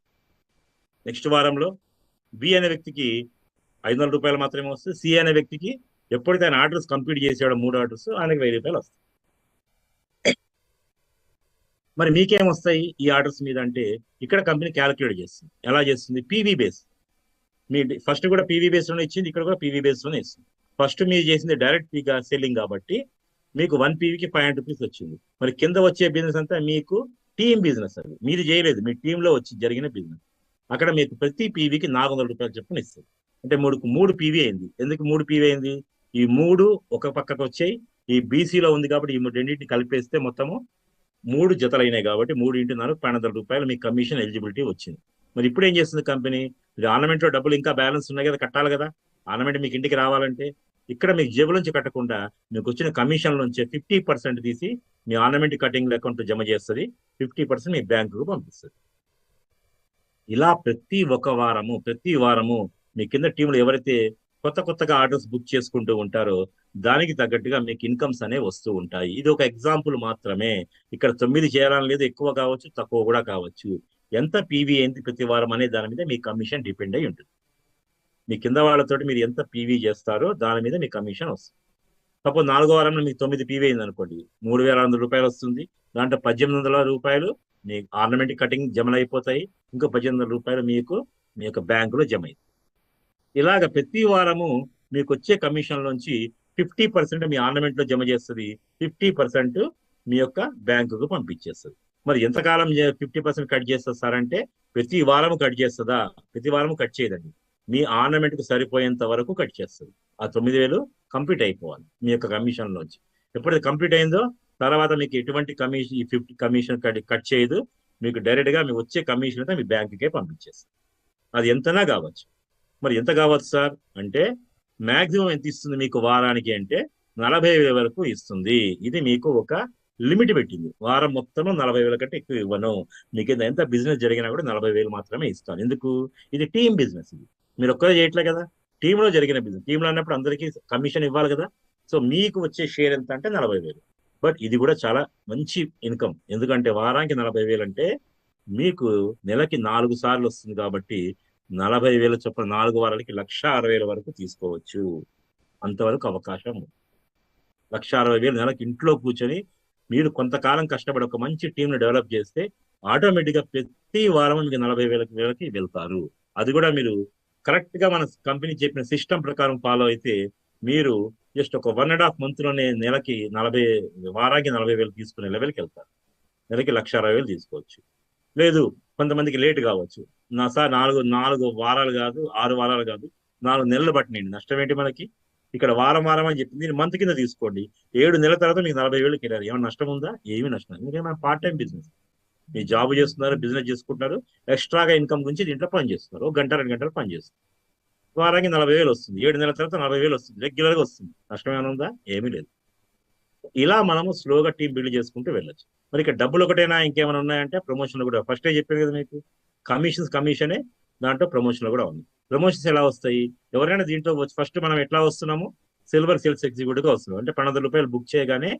నెక్స్ట్ వారంలో. బి అనే వ్యక్తికి 500 రూపాయలు మాత్రమే వస్తాయి. సి అనే వ్యక్తికి ఎప్పుడైతే ఆయన ఆర్డర్స్ కంప్లీట్ చేసాడో 3 ఆర్డర్స్, ఆయనకి 1000 రూపాయలు వస్తాయి. మరి మీకేం వస్తాయి ఈ ఆర్డర్స్ మీద అంటే, ఇక్కడ కంపెనీ క్యాలిక్యులేట్ చేస్తుంది. ఎలా చేస్తుంది? PV base. మీ ఫస్ట్ కూడా PV బేస్ లోనే ఇచ్చింది, ఇక్కడ కూడా PV బేస్ లోనే ఇస్తుంది. ఫస్ట్ మీరు చేసింది డైరెక్ట్ సెల్లింగ్ కాబట్టి మీకు 1 పీవీకి 500 రూపీస్ వచ్చింది. మరి కింద వచ్చే బిజినెస్ అంతా మీకు టీమ్ బిజినెస్, అది మీరు చేయలేదు, మీ టీంలో వచ్చి జరిగిన బిజినెస్. అక్కడ మీకు ప్రతి పీవీకి 400 రూపాయలు చొప్పున ఇస్తుంది. అంటే మూడు పీవీ అయింది. ఎందుకు 3 పీవీ అయింది? ఈ 3 ఒక పక్కకు వచ్చాయి, ఈ బీసీలో ఉంది కాబట్టి ఈ రెండింటిని కలిపేస్తే మొత్తము 3 జతలు అయినాయి కాబట్టి 3 ఇంటూ 4 500 రూపాయలు మీకు కమిషన్ ఎలిజిబిలిటీ వచ్చింది. మరి ఇప్పుడు ఏం చేస్తుంది కంపెనీ? ఇది ఆర్నమెంట్ లో డబ్బులు ఇంకా బ్యాలెన్స్ ఉన్నాయి కదా, కట్టాలి కదా. ఆర్నమెంట్ మీకు ఇంటికి రావాలంటే ఇక్కడ మీకు జేబుల నుంచి కట్టకుండా మీకు వచ్చిన కమిషన్ నుంచి 50% తీసి మీ ఆర్నమెంట్ కటింగ్ అకౌంట్ జమ చేస్తుంది, 50% మీ బ్యాంకుకు పంపిస్తుంది. ఇలా ప్రతి వారము మీ కింద టీంలో ఎవరైతే కొత్తగా ఆర్డర్స్ బుక్ చేసుకుంటూ ఉంటారో దానికి తగ్గట్టుగా మీకు ఇన్కమ్స్ అనేవి వస్తూ ఉంటాయి. ఇది ఒక ఎగ్జాంపుల్ మాత్రమే. ఇక్కడ 9 చేయాలని లేదు, ఎక్కువ కావచ్చు, తక్కువ కూడా కావచ్చు. ఎంత పీవీ అయింది ప్రతి వారం అనే దాని మీద మీ కమిషన్ డిపెండ్ అయి ఉంటుంది. మీ కింద వాళ్ళతోటి మీరు ఎంత పీవీ చేస్తారో దాని మీద మీ కమిషన్ వస్తుంది. సపోజ్ 4వ వారంలో మీకు 9 పీవీ అయింది అనుకోండి, 3,600 రూపాయలు వస్తుంది. దాంట్లో 1,800 రూపాయలు మీ ఆర్నమెంట్ కటింగ్ జమలు అయిపోతాయి, ఇంకో 1,800 రూపాయలు మీకు మీ యొక్క బ్యాంకులో జమ అయింది. ఇలాగ ప్రతి వారము మీకు వచ్చే కమిషన్ నుంచి 50% మీ ఆర్నమెంట్ లో జమ చేస్తుంది, 50% మీ యొక్క బ్యాంకుకు పంపించేస్తుంది. మరి ఎంతకాలం 50% కట్ చేస్తుంది సార్ అంటే, ప్రతి వారము కట్ చేస్తుందా? ప్రతి వారము కట్ చేయదండి. మీ ఆర్నమెంట్ కు సరిపోయేంత వరకు కట్ చేస్తుంది. ఆ 9,000 కంప్లీట్ అయిపోవాలి మీ యొక్క కమిషన్ నుంచి. ఎప్పుడైతే కంప్లీట్ అయిందో తర్వాత మీకు ఎటువంటి కమిషన్, ఈ 50 కమిషన్ కట్ చేయదు. మీకు డైరెక్ట్ గా మీకు వచ్చే కమిషన్ అయితే మీ బ్యాంకుకే పంపించేస్తుంది. అది ఎంతనా కావచ్చు. మరి ఎంత కావచ్చు సార్ అంటే, మాక్సిమం ఎంత ఇస్తుంది మీకు వారానికి అంటే 40,000 వరకు ఇస్తుంది. ఇది మీకు ఒక లిమిట్ పెట్టింది. వారం మొత్తంలో 40,000 కంటే ఎక్కువ ఇవ్వను. మీకు ఎంత బిజినెస్ జరిగినా కూడా 40,000 మాత్రమే ఇస్తాను. ఎందుకు? ఇది టీమ్ బిజినెస్. ఇది మీరు ఒక్కరే చేయట్లే కదా, టీంలో జరిగిన బిజినెస్. టీంలో అన్నప్పుడు అందరికీ కమిషన్ ఇవ్వాలి కదా. సో మీకు వచ్చే షేర్ ఎంత అంటే 40,000. బట్ ఇది కూడా చాలా మంచి ఇన్కమ్. ఎందుకంటే వారానికి 40,000 అంటే మీకు నెలకి 4 సార్లు వస్తుంది కాబట్టి 40,000 చొప్పున 4 వారాలకి 1,60,000 వరకు తీసుకోవచ్చు. అంతవరకు అవకాశం. 1,60,000 నెలకి ఇంట్లో కూర్చొని మీరు కొంతకాలం కష్టపడి ఒక మంచి టీంని డెవలప్ చేస్తే ఆటోమేటిక్ గా ప్రతి వారం మీకు 40,000 వెళ్తారు. అది కూడా మీరు కరెక్ట్ గా మన కంపెనీ చెప్పిన సిస్టమ్ ప్రకారం ఫాలో అయితే మీరు జస్ట్ ఒక 1.5 month లోనే నెలకి వారానికి 40,000 తీసుకునే లెవెల్కి వెళ్తారు. నెలకి 1,60,000 తీసుకోవచ్చు. లేదు, కొంతమందికి లేట్ కావచ్చు. నా సార్ 4 వారాలు కాదు, 6 వారాలు కాదు, 4 నెలలు పట్టినండి. నష్టం ఏంటి మనకి? ఇక్కడ వారం అని చెప్పింది, మంత్ కింద తీసుకోండి. 7 నెలల తర్వాత మీకు 40,000 కిరారు. ఏమైనా నష్టం ఉందా? ఏమీ నష్టం. ఎందుకంటే మన పార్ట్ టైం బిజినెస్. మీరు జాబ్ చేస్తున్నారు, బిజినెస్ చేసుకుంటున్నారు, ఎక్స్ట్రాగా ఇన్కమ్ గురించి దీంట్లో పని చేస్తున్నారు. 1 గంట 2 గంటలు పని చేస్తున్నారు. వారానికి 40,000 వస్తుంది. 7 నెలల తర్వాత 40,000 వస్తుంది. రెగ్యులర్ గా వస్తుంది. నష్టం ఏమైనా ఉందా? ఏమీ లేదు. ఇలా మనము స్లోగా టీం బిల్డ్ చేసుకుంటూ వెళ్ళొచ్చు. మరి ఇక్కడ డబ్బులు ఒకటైనా ఇంకేమైనా ఉన్నాయంటే ప్రమోషన్లు కూడా ఫస్టే చెప్పాను కదా మీకు. కమిషనే, దాంట్లో ప్రమోషన్లు కూడా ఉంది. ప్రమోషన్స్ ఎలా వస్తాయి? ఎవరైనా దీంట్లో ఫస్ట్ మనం ఎట్లా వస్తున్నాము? సిల్వర్ సేల్స్ ఎగ్జిక్యూటివ్ గా వస్తున్నాం. అంటే 1,200 రూపాయలు బుక్ చేయగానే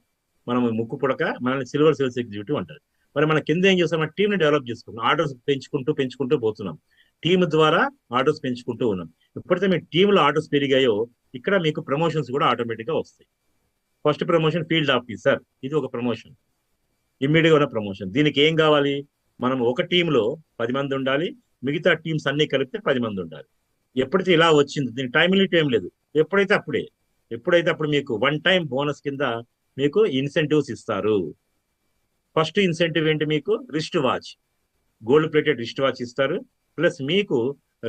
మనం ముక్కు పుడక మనల్ని సిల్వర్ సేల్స్ ఎగ్జిక్యూటివ్ అంటారు. మరి మన కింద ఏం చేస్తాం? మన టీంని డెవలప్ చేసుకుంటాం. ఆర్డర్స్ పెంచుకుంటూ పోతున్నాం. టీం ద్వారా ఆర్డర్స్ పెంచుకుంటూ ఉన్నాం. ఎప్పుడైతే మీ టీంలో ఆర్డర్స్ పెరిగాయో ఇక్కడ మీకు ప్రమోషన్స్ కూడా ఆటోమేటిక్ గా వస్తాయి. First promotion field officer. ఇది ఒక ప్రమోషన్, ఇమ్మీడియట్ గా ఉన్న ప్రమోషన్. దీనికి ఏం కావాలి? మనం ఒక టీంలో 10 మంది ఉండాలి, మిగతా టీమ్స్ అన్ని కలిపితే 10 మంది ఉండాలి. ఎప్పుడైతే ఇలా వచ్చింది, దీనికి టైం లిమిట్ ఏం లేదు. ఎప్పుడైతే అప్పుడు మీకు 1 టైం బోనస్ కింద మీకు ఇన్సెంటివ్స్ ఇస్తారు. ఫస్ట్ ఇన్సెంటివ్ ఏంటి? మీకు wrist watch, gold plated wrist watch ఇస్తారు. ప్లస్ మీకు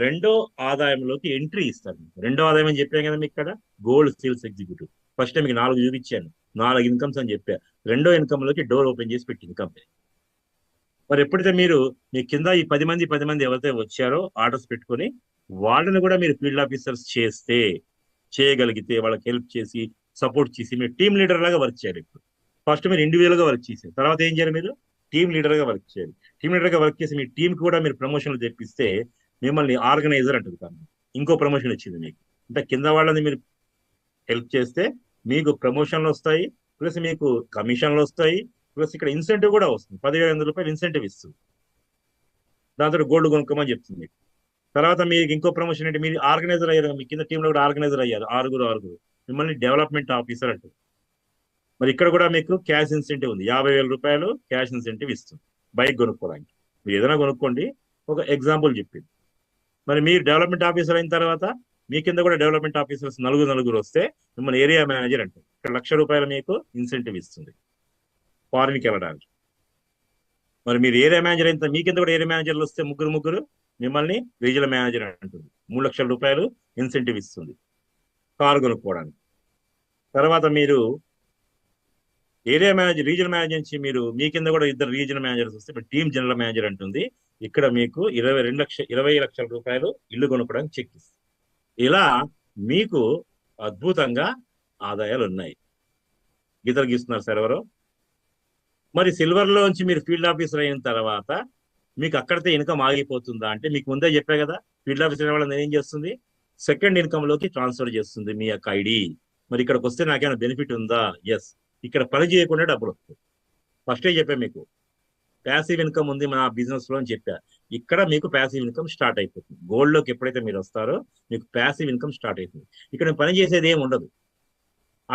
రెండో ఆదాయంలోకి ఎంట్రీ ఇస్తారు. రెండో ఆదాయం అని చెప్పాను కదా మీకు ఇక్కడ, గోల్డ్ సేల్స్ ఎగ్జిక్యూటివ్. ఫస్ట్ మీకు 4 చూపించాను, 4 ఇన్కమ్స్ అని చెప్పా. రెండో ఇన్కమ్ లోకి డోర్ ఓపెన్ చేసి పెట్టింది కంపెనీ. మరి ఎప్పుడైతే మీరు మీ కింద ఈ 10 మంది ఎవరైతే వచ్చారో ఆర్డర్స్ పెట్టుకొని, వాళ్ళని కూడా మీరు ఫీల్డ్ ఆఫీసర్స్ చేయగలిగితే, వాళ్ళకి హెల్ప్ చేసి సపోర్ట్ చేసి మీరు టీమ్ లీడర్ లాగా వర్క్ చేయాలి. ఇప్పుడు ఫస్ట్ మీరు ఇండివిజువల్ గా వర్క్ చేసి తర్వాత ఏం చేయాలి? మీరు టీమ్ లీడర్ గా వర్క్ చేయాలి. టీమ్ లీడర్ గా వర్క్ చేసి మీ టీం కూడా మీరు ప్రమోషన్లు తెప్పిస్తే మిమ్మల్ని ఆర్గనైజర్ అంటారు. కానీ ఇంకో ప్రమోషన్ వచ్చింది మీకు. అంటే కింద వాళ్ళని మీరు హెల్ప్ చేస్తే మీకు ప్రమోషన్లు వస్తాయి, ప్లస్ మీకు కమిషన్లు వస్తాయి, ప్లస్ ఇక్కడ ఇన్సెంటివ్ కూడా వస్తుంది. 10,500 రూపాయలు ఇన్సెంటివ్ ఇస్తుంది. దాంతో గోల్డ్ కొనుక్కోమని చెప్తుంది. తర్వాత మీకు ఇంకో ప్రమోషన్ ఏంటి? మీరు ఆర్గనైజర్ అయ్యారు, మీ కింద టీంలో కూడా ఆర్గనైజర్ అయ్యారు. ఆరుగురు మిమ్మల్ని డెవలప్మెంట్ ఆఫీసర్ అంటారు. మరి ఇక్కడ కూడా మీకు క్యాష్ ఇన్సెంటివ్ ఉంది. 50,000 రూపాయలు క్యాష్ ఇన్సెంటివ్ ఇస్తుంది బైక్ కొనుక్కోవడానికి. మీరు ఏదైనా కొనుక్కోండి, ఒక ఎగ్జాంపుల్ చెప్పింది. మరి మీరు డెవలప్మెంట్ ఆఫీసర్ అయిన తర్వాత మీ కింద కూడా డెవలప్మెంట్ ఆఫీసర్స్ నలుగురు వస్తే మిమ్మల్ని ఏరియా మేనేజర్ అంటారు. ఇక్కడ ₹1,00,000 మీకు ఇన్సెంటివ్ ఇస్తుంది ఫారిన్కి వెళ్ళడానికి. మరి మీరు ఏరియా మేనేజర్ అయితే మీ కింద కూడా ఏరియా మేనేజర్లు వస్తే ముగ్గురు మిమ్మల్ని రీజనల్ మేనేజర్ అంటుంది. ₹3,00,000 ఇన్సెంటివ్ ఇస్తుంది కారు కొనుక్కోవడానికి. తర్వాత మీరు ఏరియా మేనేజర్ రీజనల్ మేనేజర్ నుంచి మీరు మీ కింద కూడా ఇద్దరు రీజనల్ మేనేజర్స్ వస్తే ఇప్పుడు టీమ్ జనరల్ మేనేజర్ అంటుంది. ఇక్కడ మీకు ₹20,00,000 ఇల్లు కొనుక్కోవడానికి చెక్ ఇస్తుంది. ఇలా మీకు అద్భుతంగా ఆదాయాలు ఉన్నాయి. గీతలు గీస్తున్నారు సార్ ఎవరో. మరి సిల్వర్ లోంచి మీరు ఫీల్డ్ ఆఫీసర్ అయిన తర్వాత మీకు అక్కడితే ఇన్కమ్ ఆగిపోతుందా అంటే, మీకు ముందే చెప్పా కదా, ఫీల్డ్ ఆఫీసర్ వాళ్ళని ఏం చేస్తుంది, సెకండ్ ఇన్కమ్ లోకి ట్రాన్స్ఫర్ చేస్తుంది మీ యొక్క ఐడి. మరి ఇక్కడికి వస్తే నాకేమైనా బెనిఫిట్ ఉందా? ఎస్, ఇక్కడ పని చేయకుండా డబ్బులు వస్తాయి. ఫస్టే చెప్పా మీకు ప్యాసివ్ ఇన్కమ్ ఉంది మన బిజినెస్ లో అని చెప్పా. ఇక్కడ మీకు ప్యాసివ్ ఇన్కమ్ స్టార్ట్ అయిపోతుంది. గోల్డ్ లోకి ఎప్పుడైతే మీరు వస్తారో మీకు ప్యాసివ్ ఇన్కమ్ స్టార్ట్ అవుతుంది. ఇక్కడ పని చేసేది ఏమి ఉండదు,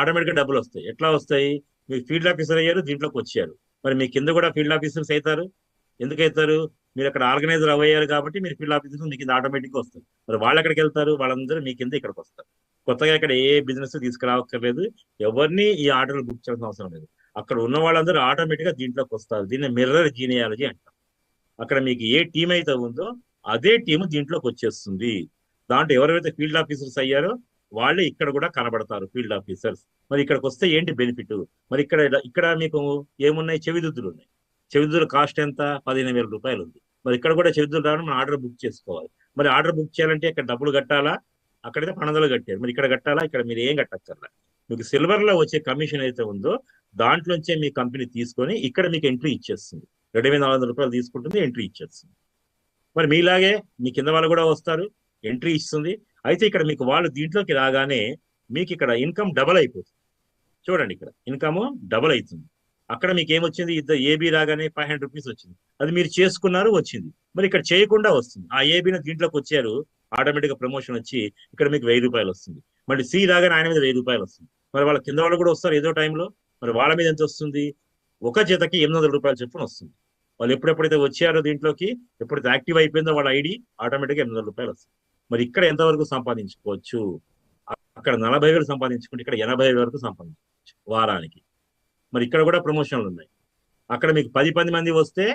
ఆటోమేటిక్ గా డబ్బులు వస్తాయి. ఎట్లా వస్తాయి? మీరు ఫీల్డ్ ఆఫీసర్ అయ్యారు, దీంట్లోకి వచ్చారు. మరి మీ కింద కూడా ఫీల్డ్ ఆఫీసర్స్ అవుతారు. ఎందుకు అవుతారు? మీరు అక్కడ ఆర్గనైజర్ అయ్యారు కాబట్టి మీరు ఫీల్డ్ ఆఫీసర్స్ మీ కింద ఆటోమేటిక్ గా వస్తారు. మరి వాళ్ళు ఎక్కడికి వెళ్తారు? వాళ్ళందరూ మీ కింద ఇక్కడికి వస్తారు. కొత్తగా ఇక్కడ ఏ బిజినెస్ తీసుకురావక్కర్లేదు, ఎవరిని ఈ ఆర్డర్లు బుక్ చేయాల్సిన అవసరం లేదు. అక్కడ ఉన్న వాళ్ళందరూ ఆటోమేటిక్ గా దీంట్లోకి వస్తారు. దీన్ని మిర్రర్ జీనియాలజీ అంటారు. అక్కడ మీకు ఏ టీం అయితే ఉందో అదే టీం దీంట్లోకి వచ్చేస్తుంది. దాంట్లో ఎవరైతే ఫీల్డ్ ఆఫీసర్స్ అయ్యారో వాళ్ళే ఇక్కడ కూడా కనబడతారు, ఫీల్డ్ ఆఫీసర్స్. మరి ఇక్కడికి వస్తే ఏంటి బెనిఫిట్? మరి ఇక్కడ మీకు ఏమున్నాయి? చెవిదుద్దులు ఉన్నాయి. చెవిదుద్దుల కాస్ట్ ఎంత? ₹15,000 ఉంది. మరి ఇక్కడ కూడా చెవిదుద్దులు రావడం మనం ఆర్డర్ బుక్ చేసుకోవాలి. మరి ఆర్డర్ బుక్ చేయాలంటే ఇక్కడ డబ్బులు కట్టాలా? అక్కడైతే 1200 కట్టారు. మరి ఇక్కడ కట్టాలా? ఇక్కడ మీరు ఏం కట్టక్కర్లా. మీకు సిల్వర్ లో వచ్చే కమిషన్ అయితే ఉందో దాంట్లోంచే మీ కంపెనీ తీసుకొని ఇక్కడ మీకు ఎంట్రీ ఇచ్చేస్తుంది. ₹2,400 తీసుకుంటుంది, ఎంట్రీ ఇచ్చేస్తుంది. మరి మీలాగే మీ కింద వాళ్ళు కూడా వస్తారు, ఎంట్రీ ఇస్తుంది. అయితే ఇక్కడ మీకు వాళ్ళు దీంట్లోకి రాగానే మీకు ఇక్కడ ఇన్కమ్ డబల్ అయిపోతుంది. చూడండి, ఇక్కడ ఇన్కమ్ డబల్ అవుతుంది. అక్కడ మీకు ఏమొచ్చింది? ఇద్దరు ఏబీ రాగానే ₹500 వచ్చింది. అది మీరు చేసుకున్నారు, వచ్చింది. మరి ఇక్కడ చేయకుండా వస్తుంది. ఆ ఏబీని దీంట్లోకి వచ్చారు, ఆటోమేటిక్ గా ప్రమోషన్ వచ్చి ఇక్కడ మీకు ₹1,000 వస్తుంది. మళ్ళీ సి రాగానే ఆయన మీద ₹1,000 వస్తుంది. మరి వాళ్ళ కింద వాళ్ళు కూడా వస్తారు ఏదో టైంలో. మరి వాళ్ళ మీద ఎంత వస్తుంది? ఒక జతకి ₹800 చొప్పున వస్తుంది. వాళ్ళు ఎప్పుడెప్పుడైతే వచ్చారో దీంట్లోకి, ఎప్పుడైతే యాక్టివ్ అయిపోయిందో వాళ్ళ ఐడి, ఆటోమేటిక్ గా ₹800 వస్తుంది. మరి ఇక్కడ ఎంతవరకు సంపాదించుకోవచ్చు? అక్కడ 40,000 సంపాదించుకుంటే ఇక్కడ 80,000 వరకు సంపాదించుకోవచ్చు వారానికి. మరి ఇక్కడ కూడా ప్రమోషన్లు ఉన్నాయి. అక్కడ మీకు 10 మంది వస్తే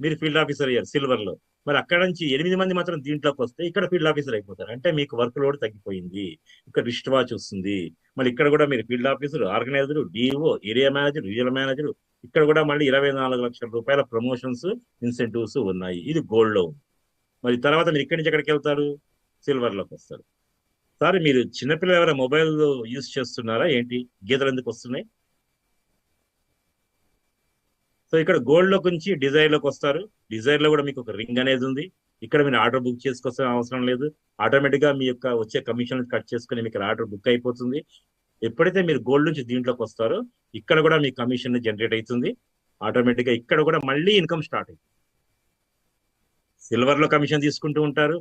మీరు ఫీల్డ్ ఆఫీసర్ అయ్యారు సిల్వర్ లో. మరి అక్కడ నుంచి 8 మంది మాత్రం దీంట్లోకి వస్తే ఇక్కడ ఫీల్డ్ ఆఫీసర్ అయిపోతారు. అంటే మీకు వర్క్ లోడ్ తగ్గిపోయింది. ఇక్కడ రిస్ట్ వాచ్ వస్తుంది. మళ్ళీ ఇక్కడ కూడా మీరు field officer, organiser, DO, area manager, regional manager, ఇక్కడ కూడా మళ్ళీ ₹24,00,000 ప్రమోషన్స్, ఇన్సెంటివ్స్ ఉన్నాయి. ఇది గోల్డ్ లో ఉంది. మరి తర్వాత మీరు ఇక్కడి నుంచి ఎక్కడికి వెళ్తారు? సిల్వర్ లోకి వస్తారు. సార్ మీరు చిన్నపిల్లలు ఎవరైనా మొబైల్ యూజ్ చేస్తున్నారా ఏంటి? గీతలు ఎందుకు వస్తున్నాయి? సో ఇక్కడ గోల్డ్ లో నుంచి డిజైర్ లోకి వస్తారు. డిజైర్ లో కూడా మీకు ఒక రింగ్ అనేది ఉంది. ఇక్కడ మీరు ఆర్డర్ బుక్ చేసుకోవాల్సిన అవసరం లేదు. ఆటోమేటిక్ గా మీ యొక్క వచ్చే కమిషన్ కట్ చేసుకుని మీకు ఆర్డర్ బుక్ అయిపోతుంది. ఎప్పుడైతే మీరు గోల్డ్ నుంచి దీంట్లోకి వస్తారో ఇక్కడ కూడా మీ కమిషన్ జనరేట్ అవుతుంది. ఆటోమేటిక్ గా ఇక్కడ కూడా మళ్ళీ ఇన్కమ్ స్టార్ట్ అవుతుంది. సిల్వర్ లో కమిషన్ తీసుకుంటూ ఉంటారు.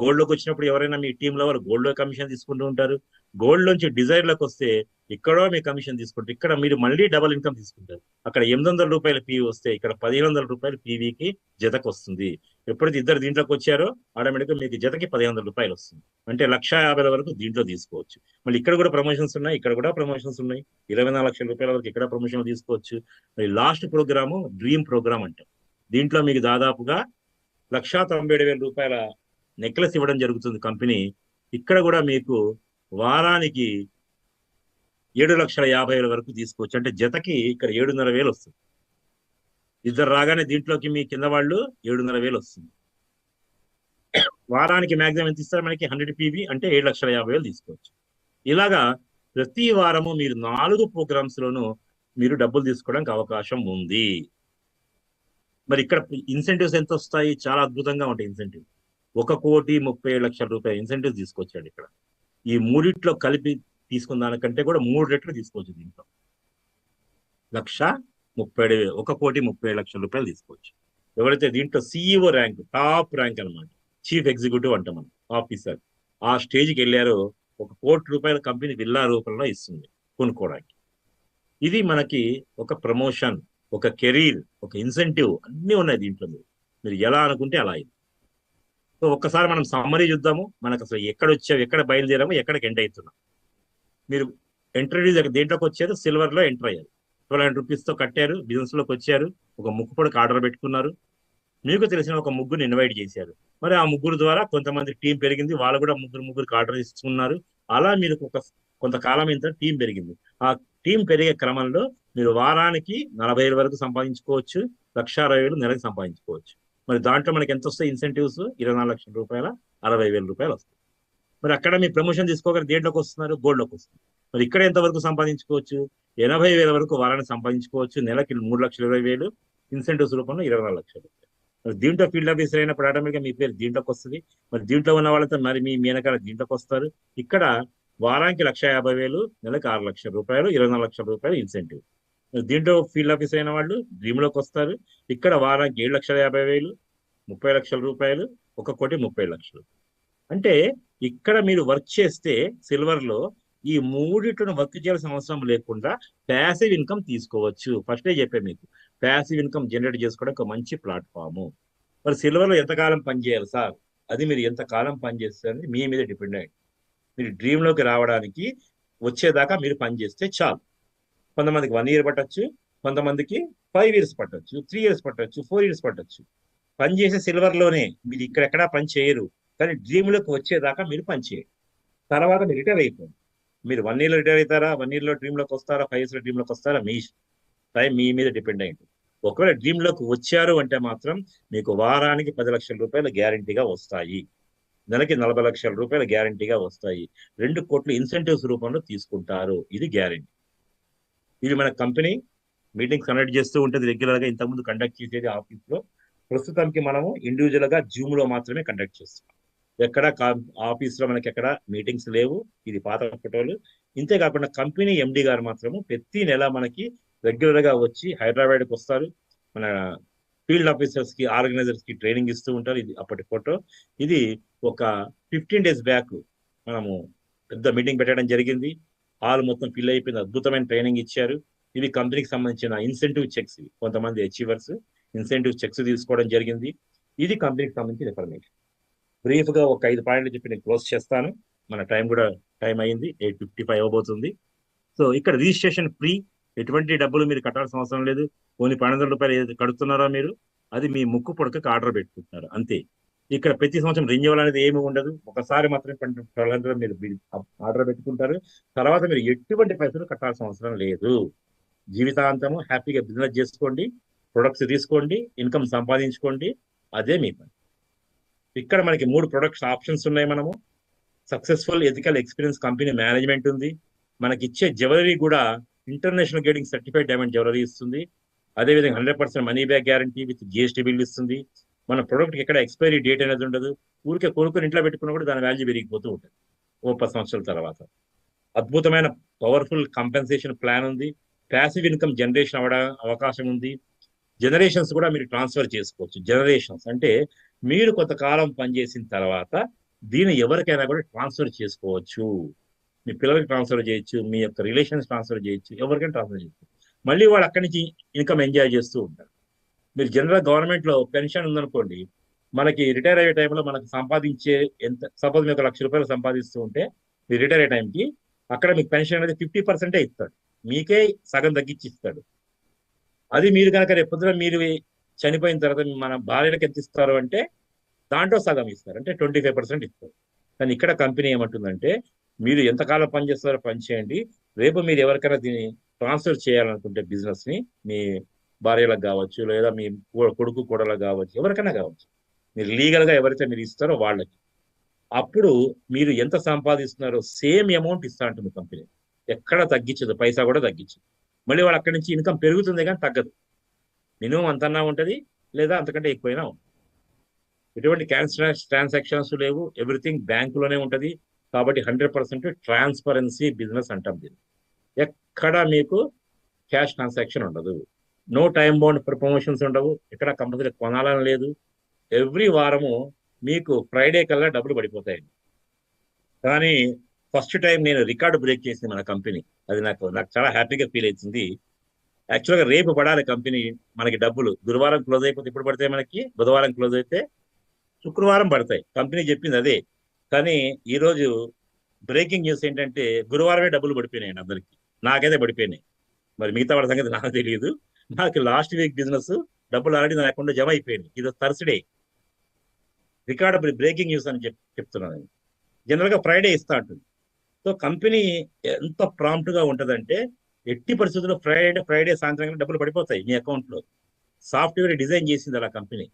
గోల్డ్ లోకి వచ్చినప్పుడు ఎవరైనా మీ టీంలో వాళ్ళు గోల్డ్ లో కమిషన్ తీసుకుంటూ ఉంటారు. గోల్డ్ నుంచి డిజైర్ లోకి వస్తే ఇక్కడ మీ కమిషన్ తీసుకుంటారు. ఇక్కడ మీరు మళ్ళీ డబల్ ఇన్కమ్ తీసుకుంటారు. అక్కడ ₹800 పీవీ వస్తే ఇక్కడ ₹1,500 పీవీకి జతకు వస్తుంది. ఎప్పుడైతే ఇద్దరు దీంట్లోకి వచ్చారో ఆటోమేటిక్ గా మీకు జతకి ₹1,500 వస్తుంది. అంటే ₹1,50,000 వరకు దీంట్లో తీసుకోవచ్చు. మళ్ళీ ఇక్కడ కూడా ప్రమోషన్స్ ఉన్నాయి, ఇక్కడ కూడా ప్రమోషన్స్ ఉన్నాయి. ₹24,00,000 వరకు ఇక్కడ ప్రమోషన్ తీసుకోవచ్చు. మరి లాస్ట్ ప్రోగ్రాము డ్రీమ్ ప్రోగ్రామ్ అంటాం. దీంట్లో మీకు దాదాపుగా ₹1,97,000 నెక్లెస్ ఇవ్వడం జరుగుతుంది కంపెనీ. ఇక్కడ కూడా మీకు వారానికి 7,50,000 వరకు తీసుకోవచ్చు. అంటే జతకి ఇక్కడ 7,500 వస్తుంది. ఇద్దరు రాగానే దీంట్లోకి మీ కింద వాళ్ళు 7,500 వస్తుంది. వారానికి మాక్సిమం ఎంత ఇస్తారు? మనకి 100 పీవీ అంటే 7,50,000 తీసుకోవచ్చు. ఇలాగా ప్రతి వారము మీరు 4 ప్రోగ్రామ్స్ లోనూ మీరు డబ్బులు తీసుకోవడానికి అవకాశం ఉంది. మరి ఇక్కడ ఇన్సెంటివ్స్ ఎంత వస్తాయి? చాలా అద్భుతంగా ఉంటాయి ఇన్సెంటివ్. ₹1,37,00,000 ఇన్సెంటివ్ తీసుకొచ్చాడు ఇక్కడ. ఈ మూడిట్లో కలిపి తీసుకున్న దానికంటే కూడా 3 రెట్లు తీసుకోవచ్చు. దీంట్లో 1,37,00,000 తీసుకోవచ్చు. ఎవరైతే దీంట్లో సిఇఓ ర్యాంక్, టాప్ ర్యాంక్ అనమాట, చీఫ్ ఎగ్జిక్యూటివ్ అంటాం మనం, ఆఫీసర్, ఆ స్టేజ్కి వెళ్ళారో ₹1,00,00,000 కంపెనీ విల్లా రూపంలో ఇస్తుంది కొనుక్కోవడానికి. ఇది మనకి ఒక ప్రమోషన్, ఒక కెరీర్, ఒక ఇన్సెంటివ్ అన్ని ఉన్నాయి దీంట్లో. మీరు ఎలా అనుకుంటే అలా. ఇది సో ఒక్కసారి మనం సమ్మరీ చూద్దాము. మనకు అసలు ఎక్కడ వచ్చాము, ఎక్కడ బయలుదేరాము, ఎక్కడికి ఎండ్ అవుతున్నాం. మీరు ఇంట్రడ్యూస్ దేంట్లోకి వచ్చారు, సిల్వర్ లో ఎంటర్ అయ్యారు. 1200 రూపీస్ తో కట్టారు, బిజినెస్ లోకి వచ్చారు, ఒక ముక్కుపొడికి ఆర్డర్ పెట్టుకున్నారు, మీకు తెలిసిన ఒక ముగ్గురు ఇన్వైట్ చేశారు. మరి ఆ ముగ్గురు ద్వారా కొంతమంది టీం పెరిగింది, వాళ్ళు కూడా ముగ్గురికి ఆర్డర్ ఇస్తున్నారు. అలా మీరు కొంతకాలం ఇంత టీం పెరిగింది. ఆ టీం పెరిగే క్రమంలో మీరు వారానికి 40,000 వరకు సంపాదించుకోవచ్చు, 1,60,000 నెలకు సంపాదించుకోవచ్చు. మరి దాంట్లో మనకి ఎంత వస్తాయి ఇన్సెంటివ్స్? 24 లక్షల రూపాయల 60,000 రూపాయలు వస్తాయి. మరి అక్కడ మీ ప్రమోషన్ తీసుకోగల దేంట్లోకి వస్తున్నారు? గోల్డ్లోకి వస్తుంది. మరి ఇక్కడ ఎంత వరకు సంపాదించుకోవచ్చు? 80,000 వరకు వారానికి సంపాదించుకోవచ్చు, నెలకి 3,20,000 ఇన్సెంటివ్స్ రూపంలో 24 లక్షలు. మరి దీంట్లో ఫీల్డ్ ఆఫీసర్ అయినప్పుడు ఆటోమేటిక్గా మీ పేరు దీంట్లోకి వస్తుంది. మరి దీంట్లో ఉన్న వాళ్ళతో మరి మీ వెనకాల దీంట్లోకి వస్తారు. ఇక్కడ వారానికి 1,50,000, నెలకు 6 లక్షల రూపాయలు, 24 లక్షల రూపాయలు ఇన్సెంటివ్. దీంట్లో ఫీల్డ్ ఆఫీసర్ అయిన వాళ్ళు డ్రీమ్లోకి వస్తారు. ఇక్కడ వారానికి 7,50,000, 30 లక్షల రూపాయలు, 1,30,00,000. అంటే ఇక్కడ మీరు వర్క్ చేస్తే సిల్వర్ లో ఈ మూడిట్లను వర్క్ చేయాల్సిన అవసరం లేకుండా ప్యాసివ్ ఇన్కమ్ తీసుకోవచ్చు. ఫస్టే చెప్పే మీకు ప్యాసివ్ ఇన్కమ్ జనరేట్ చేసుకోవడం ఒక మంచి ప్లాట్ఫామ్. మరి సిల్వర్ లో ఎంతకాలం పనిచేయాలి సార్? అది మీరు ఎంతకాలం పనిచేస్తుంది మీ మీద డిపెండ్ అయ్యింది. మీరు డ్రీమ్ లోకి రావడానికి వచ్చేదాకా మీరు పనిచేస్తే చాలు. కొంతమందికి 1 year పట్టచ్చు, కొంతమందికి 5 years పట్టచ్చు, 3 years పట్టచ్చు, 4 years పట్టచ్చు. పని చేసే సిల్వర్ లోనే మీరు ఇక్కడెక్కడా పని చేయరు, కానీ డ్రీమ్ లోకి వచ్చేదాకా మీరు పని చేయండి. తర్వాత మీరు రిటైర్ అయిపోండి. మీరు 1 year లో రిటైర్ అవుతారా, 1 year లో డ్రీమ్ లోకి వస్తారా, 5 years లో డ్రీమ్ లోకి వస్తారా, మీ టైం మీ మీద డిపెండ్ అయ్యింది. ఒకవేళ డ్రీమ్ లోకి వచ్చారు అంటే మాత్రం మీకు వారానికి 10 లక్షల రూపాయలు గ్యారంటీగా వస్తాయి, నెలకి 40 లక్షల రూపాయలు గ్యారంటీగా వస్తాయి, 2 కోట్లు ఇన్సెంటివ్స్ రూపంలో తీసుకుంటారు. ఇది గ్యారంటీ. ఇది మన కంపెనీ మీటింగ్ కండక్ట్ చేస్తూ ఉంటుంది రెగ్యులర్ గా. ఇంతకుముందు కండక్ట్ చేసేది ఆఫీస్ లో, ప్రస్తుతానికి మనము ఇండివిజువల్ గా జూమ్ లో మాత్రమే కండక్ట్ చేస్తాం. ఎక్కడ ఆఫీస్ లో మనకి ఎక్కడ మీటింగ్స్ లేవు. ఇది పాత ఫోటోలు. ఇంతే కాకుండా కంపెనీ ఎండి గారు మాత్రము ప్రతి నెల మనకి రెగ్యులర్ గా వచ్చి హైదరాబాద్కి వస్తారు. మన ఫీల్డ్ ఆఫీసర్స్ కి, ఆర్గనైజర్స్ కి ట్రైనింగ్ ఇస్తూ ఉంటారు. ఇది అప్పటి ఫోటో. ఇది ఒక 15 days బ్యాక్ మనము పెద్ద మీటింగ్ పెట్టడం జరిగింది. హాల్ మొత్తం ఫిల్ అయిపోయింది, అద్భుతమైన ట్రైనింగ్ ఇచ్చారు. ఇవి కంపెనీకి సంబంధించిన ఇన్సెంటివ్ చెక్స్. కొంతమంది అచీవర్స్ ఇన్సెంటివ్ చెక్స్ తీసుకోవడం జరిగింది. ఇది కంపెనీకి సంబంధించిన ఇన్ఫర్మేషన్. బ్రీఫ్ గా ఒక 5 పాయింట్లు చెప్పి నేను క్లోజ్ చేస్తాను. మన టైం అయింది, 8:55 అవబోతుంది. సో ఇక్కడ రిజిస్ట్రేషన్ ఫ్రీ, ఎటువంటి డబ్బులు మీరు కట్టాల్సిన అవసరం లేదు. ఓన్లీ 1200 రూపాయలు ఏదైతే కడుతున్నారో మీరు, అది మీ ముక్కు పొడకకి ఆర్డర్ పెట్టుకుంటున్నారు అంతే. ఇక్కడ ప్రతి సంవత్సరం రెన్యువల్ అనేది ఏమి ఉండదు. ఒకసారి మాత్రమే 1200 మీరు ఆర్డర్ పెట్టుకుంటారు. తర్వాత మీరు ఎటువంటి పైసలు కట్టాల్సిన అవసరం లేదు. జీవితాంతము హ్యాపీగా బిజినెస్ చేసుకోండి, ప్రొడక్ట్స్ తీసుకోండి, ఇన్కమ్ సంపాదించుకోండి. అదే మీ పని. ఇక్కడ మనకి 3 ప్రొడక్ట్స్ ఆప్షన్స్ ఉన్నాయి. మనము successful ethical experience company management ఉంది. మనకి ఇచ్చే జ్యువెలరీ కూడా international grading certified diamond jewellery ఇస్తుంది. అదేవిధంగా 100% money back guarantee with GST bill ఇస్తుంది. మన ప్రొడక్ట్ ఎక్కడ ఎక్స్పైరీ డేట్ అనేది ఉండదు. ఊరికే కొనుక్కొని ఇంట్లో పెట్టుకున్నా కూడా దాని వాల్యూ పెరిగిపోతూ ఉంటుంది ఓ 10 సంవత్సరాల తర్వాత. అద్భుతమైన పవర్ఫుల్ కంపెన్సేషన్ ప్లాన్ ఉంది. ప్యాసివ్ ఇన్కమ్ జనరేషన్ అవకాశం ఉంది. జనరేషన్స్ కూడా మీరు ట్రాన్స్ఫర్ చేసుకోవచ్చు. జనరేషన్స్ అంటే మీరు కొంతకాలం పనిచేసిన తర్వాత దీన్ని ఎవరికైనా కూడా ట్రాన్స్ఫర్ చేసుకోవచ్చు. మీ పిల్లలకి ట్రాన్స్ఫర్ చేయొచ్చు, మీ యొక్క రిలేషన్స్ ట్రాన్స్ఫర్ చేయొచ్చు, ఎవరికైనా ట్రాన్స్ఫర్ చేయొచ్చు. మళ్ళీ వాళ్ళు అక్కడి నుంచి ఇన్కమ్ ఎంజాయ్ చేస్తూ ఉంటారు. మీరు జనరల్ గవర్నమెంట్ లో పెన్షన్ ఉందనుకోండి, మనకి రిటైర్ అయ్యే టైంలో మనకు సంపాదించే ఎంత, సపోజ్ మీకు 1,00,000 రూపాయలు సంపాదిస్తూ ఉంటే మీరు రిటైర్ అయ్యే టైంకి అక్కడ మీకు పెన్షన్ అనేది 50% ఇస్తాడు. మీకే సగం తగ్గించి ఇస్తాడు. అది మీరు కనుక రేపు పొద్దున మీరు చనిపోయిన తర్వాత మన భార్యలకు ఎంత ఇస్తారు అంటే దాంట్లో సగం ఇస్తారు, అంటే 25% ఇస్తారు. కానీ ఇక్కడ కంపెనీ ఏమంటుందంటే మీరు ఎంతకాలం పని చేస్తారో పని చేయండి, రేపు మీరు ఎవరికైనా దీన్ని ట్రాన్స్ఫర్ చేయాలనుకుంటే బిజినెస్ ని మీ భార్యలకు కావచ్చు, లేదా మీ కొడుకు కోడలకు కావచ్చు, ఎవరికైనా కావచ్చు, మీరు లీగల్ గా ఎవరైతే మీరు ఇస్తారో వాళ్ళకి, అప్పుడు మీరు ఎంత సంపాదిస్తున్నారో సేమ్ అమౌంట్ ఇస్తా ఉంటుంది కంపెనీ. ఎక్కడ తగ్గించదు, పైసా కూడా తగ్గించదు. మళ్ళీ వాళ్ళు అక్కడి నుంచి ఇన్కమ్ పెరుగుతుంది కానీ తగ్గదు. మినిమం అంతన్నా ఉంటుంది, లేదా అంతకంటే ఎక్కువైనా ఉంటుంది. ఎటువంటి క్యాష్ ట్రాన్సాక్షన్స్ లేవు, ఎవ్రీథింగ్ బ్యాంకులోనే ఉంటుంది. కాబట్టి 100% ట్రాన్స్పరెన్సీ బిజినెస్ అంటాం దీన్ని. ఎక్కడ మీకు క్యాష్ ట్రాన్సాక్షన్ ఉండదు. నో టైం బౌండ్ ప్రమోషన్స్ ఉండవు. ఎక్కడ కంపల్సరీ కొనాలని లేదు. ఎవ్రీ వారము మీకు ఫ్రైడే కల్లా డబ్బులు పడిపోతాయి. కానీ ఫస్ట్ టైం నేను రికార్డు బ్రేక్ చేసింది మన కంపెనీ. అది నాకు చాలా హ్యాపీగా ఫీల్ అవుతుంది. యాక్చువల్గా రేపు పడాలి కంపెనీ మనకి డబ్బులు. గురువారం క్లోజ్ అయిపోతే ఇప్పుడు పడితే మనకి బుధవారం క్లోజ్ అయితే శుక్రవారం పడతాయి. కంపెనీ చెప్పింది అదే. కానీ ఈరోజు బ్రేకింగ్ న్యూస్ ఏంటంటే గురువారమే డబ్బులు పడిపోయినాయండి అందరికి. నాకైతే పడిపోయినాయి. మరి మిగతా వాళ్ళ సంగతి నాకు తెలియదు. నాకు లాస్ట్ వీక్ బిజినెస్ డబ్బులు ఆల్రెడీ నా అకౌంట్లో జమ అయిపోయింది. ఇది థర్స్డే రికార్డ్ బ్రేకింగ్ న్యూస్ అని చెప్తున్నాను. జనరల్ గా ఫ్రైడే ఇస్తా ఉంటుంది. సో కంపెనీ ఎంత ప్రాంప్ట్ గా ఉంటదంటే ఎట్టి పరిస్థితుల్లో ఫ్రైడే సాయంత్రం డబ్బులు పడిపోతాయి మీ అకౌంట్ లో. సాఫ్ట్వేర్ డిజైన్ చేసింది అలా కంపెనీ.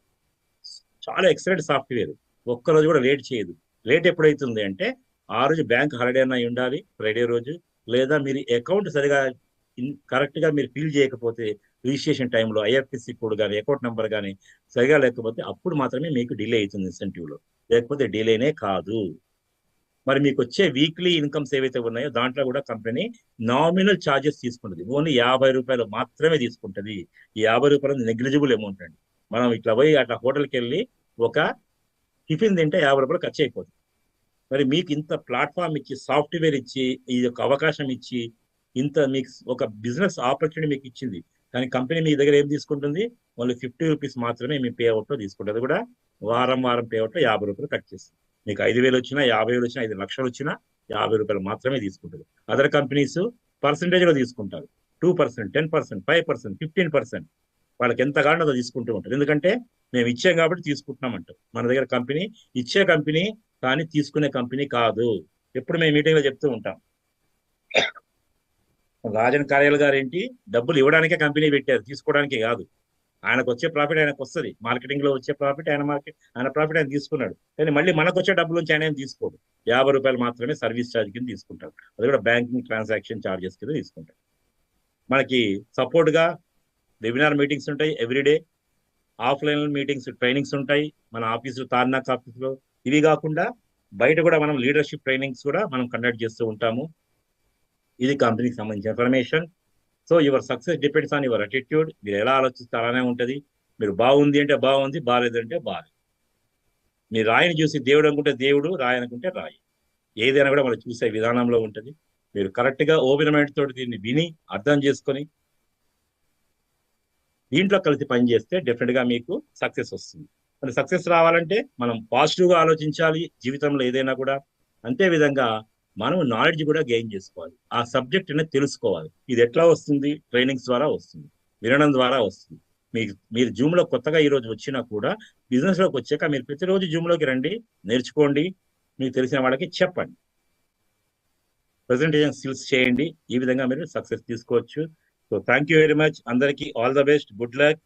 చాలా ఎక్సలెంట్ సాఫ్ట్వేర్. ఒక్కరోజు కూడా లేట్ చేయదు. లేట్ ఎప్పుడైతుంది అంటే ఆ రోజు బ్యాంక్ హాలిడే అన్న ఉండాలి ఫ్రైడే రోజు, లేదా మీరు అకౌంట్ సరిగా కరెక్ట్ గా మీరు ఫిల్ చేయకపోతే రిజిస్ట్రేషన్ టైంలో ఐఎఫ్ఎస్సి కోడ్ కానీ అకౌంట్ నెంబర్ కానీ సరిగా లేకపోతే అప్పుడు మాత్రమే మీకు డిలే అవుతుంది ఇన్సెంటివ్ లో, లేకపోతే డిలేనే కాదు. మరి మీకు వచ్చే వీక్లీ ఇన్కమ్స్ ఏవైతే ఉన్నాయో దాంట్లో కూడా కంపెనీ నామినల్ ఛార్జెస్ తీసుకుంటుంది. ఓన్లీ 50 రూపాయలు మాత్రమే తీసుకుంటుంది. ఈ 50 రూపాయలు నెగ్లిజిబుల్ అమౌంట్ అండి. మనం ఇట్లా పోయి అట్లా హోటల్కి వెళ్ళి ఒక టిఫిన్ తింటే 50 రూపాయలు ఖర్చు అయిపోతుంది. మరి మీకు ఇంత ప్లాట్ఫామ్ ఇచ్చి, సాఫ్ట్వేర్ ఇచ్చి, ఈ యొక్క అవకాశం ఇచ్చి, ఇంత మీకు ఒక బిజినెస్ ఆపర్చునిటీ మీకు ఇచ్చింది. కానీ కంపెనీ మీ దగ్గర ఏం తీసుకుంటుంది? ఓన్లీ 50 రూపీస్ మాత్రమే మీ పే అవుట్ లో తీసుకుంటుంది. అది కూడా వారం పే అవుట్ లో 50 రూపాయలు కట్ చేస్తుంది. మీకు 5,000 వచ్చినా, 50,000 వచ్చినా, 5 లక్షలు వచ్చినా 50 రూపాయలు మాత్రమే తీసుకుంటుంది. అదర్ కంపెనీస్ పర్సంటేజ్ లో తీసుకుంటారు. 2%, 10%, 5%, 15%. వాళ్ళకి ఎంత కావాలో అది తీసుకుంటూ ఉంటారు. ఎందుకంటే మేము ఇచ్చాం కాబట్టి తీసుకుంటున్నాం అంటారు. మన దగ్గర కంపెనీ ఇచ్చే కంపెనీ కానీ తీసుకునే కంపెనీ కాదు. ఎప్పుడు మేము మీటింగ్ లో చెప్తూ ఉంటాం. రాజన్ కార్యాల గారు ఏంటి, డబ్బులు ఇవ్వడానికే కంపెనీ పెట్టారు, తీసుకోవడానికి కాదు. ఆయనకు వచ్చే ప్రాఫిట్ ఆయనకు వస్తుంది. మార్కెటింగ్ లో వచ్చే ప్రాఫిట్ ఆయన ప్రాఫిట్ ఆయన తీసుకున్నాడు. కానీ మళ్ళీ మనకు వచ్చే డబ్బుల నుంచి ఆయన ఏం తీసుకోడు. 50 రూపాయలు మాత్రమే సర్వీస్ ఛార్జ్ కింద తీసుకుంటారు. అది కూడా బ్యాంకింగ్ ట్రాన్సాక్షన్ ఛార్జెస్ కింద తీసుకుంటారు. మనకి సపోర్ట్ గా వెబినార్ మీటింగ్స్ ఉంటాయి ఎవ్రీడే. ఆఫ్లైన్ మీటింగ్స్, ట్రైనింగ్స్ ఉంటాయి మన ఆఫీసు, తార్నాక్ ఆఫీసులో. ఇవి కాకుండా బయట కూడా మనం లీడర్షిప్ ట్రైనింగ్స్ కూడా మనం కండక్ట్ చేస్తూ ఉంటాము. ఇది కంపెనీకి సంబంధించిన information. So your success depends on your attitude. మీరు ఎలా ఆలోచిస్తే అలానే ఉంటుంది. మీరు బాగుంది అంటే బాగుంది, బాగాలేదంటే బాగాలేదు. మీరు రాయిని చూసి దేవుడు అనుకుంటే దేవుడు, రాయి అనుకుంటే రాయి. ఏదైనా కూడా మనం చూసే విధానంలో ఉంటుంది. మీరు కరెక్ట్ గా ఓపెన్ మైండ్ తోటి దీన్ని విని అర్థం చేసుకొని దీంట్లో కలిసి పని చేస్తే డెఫినెట్ గా మీకు సక్సెస్ వస్తుంది. మరి సక్సెస్ రావాలంటే మనం పాజిటివ్ గా ఆలోచించాలి జీవితంలో ఏదైనా కూడా. అంతే విధంగా మనం నాలెడ్జ్ కూడా గెయిన్ చేసుకోవాలి. ఆ సబ్జెక్ట్ అనేది తెలుసుకోవాలి. ఇది ఎట్లా వస్తుంది? ట్రైనింగ్స్ ద్వారా వస్తుంది, వినడం ద్వారా వస్తుంది. మీరు జూమ్ లో కొత్తగా ఈ రోజు వచ్చినా కూడా బిజినెస్ లోకి వచ్చాక మీరు ప్రతిరోజు జూమ్ లోకి రండి, నేర్చుకోండి, మీకు తెలిసిన వాళ్ళకి చెప్పండి, ప్రెజెంటేషన్ స్కిల్స్ చేయండి. ఈ విధంగా మీరు సక్సెస్ తీసుకోవచ్చు. So thank you very much. అందరికీ all the best, good luck.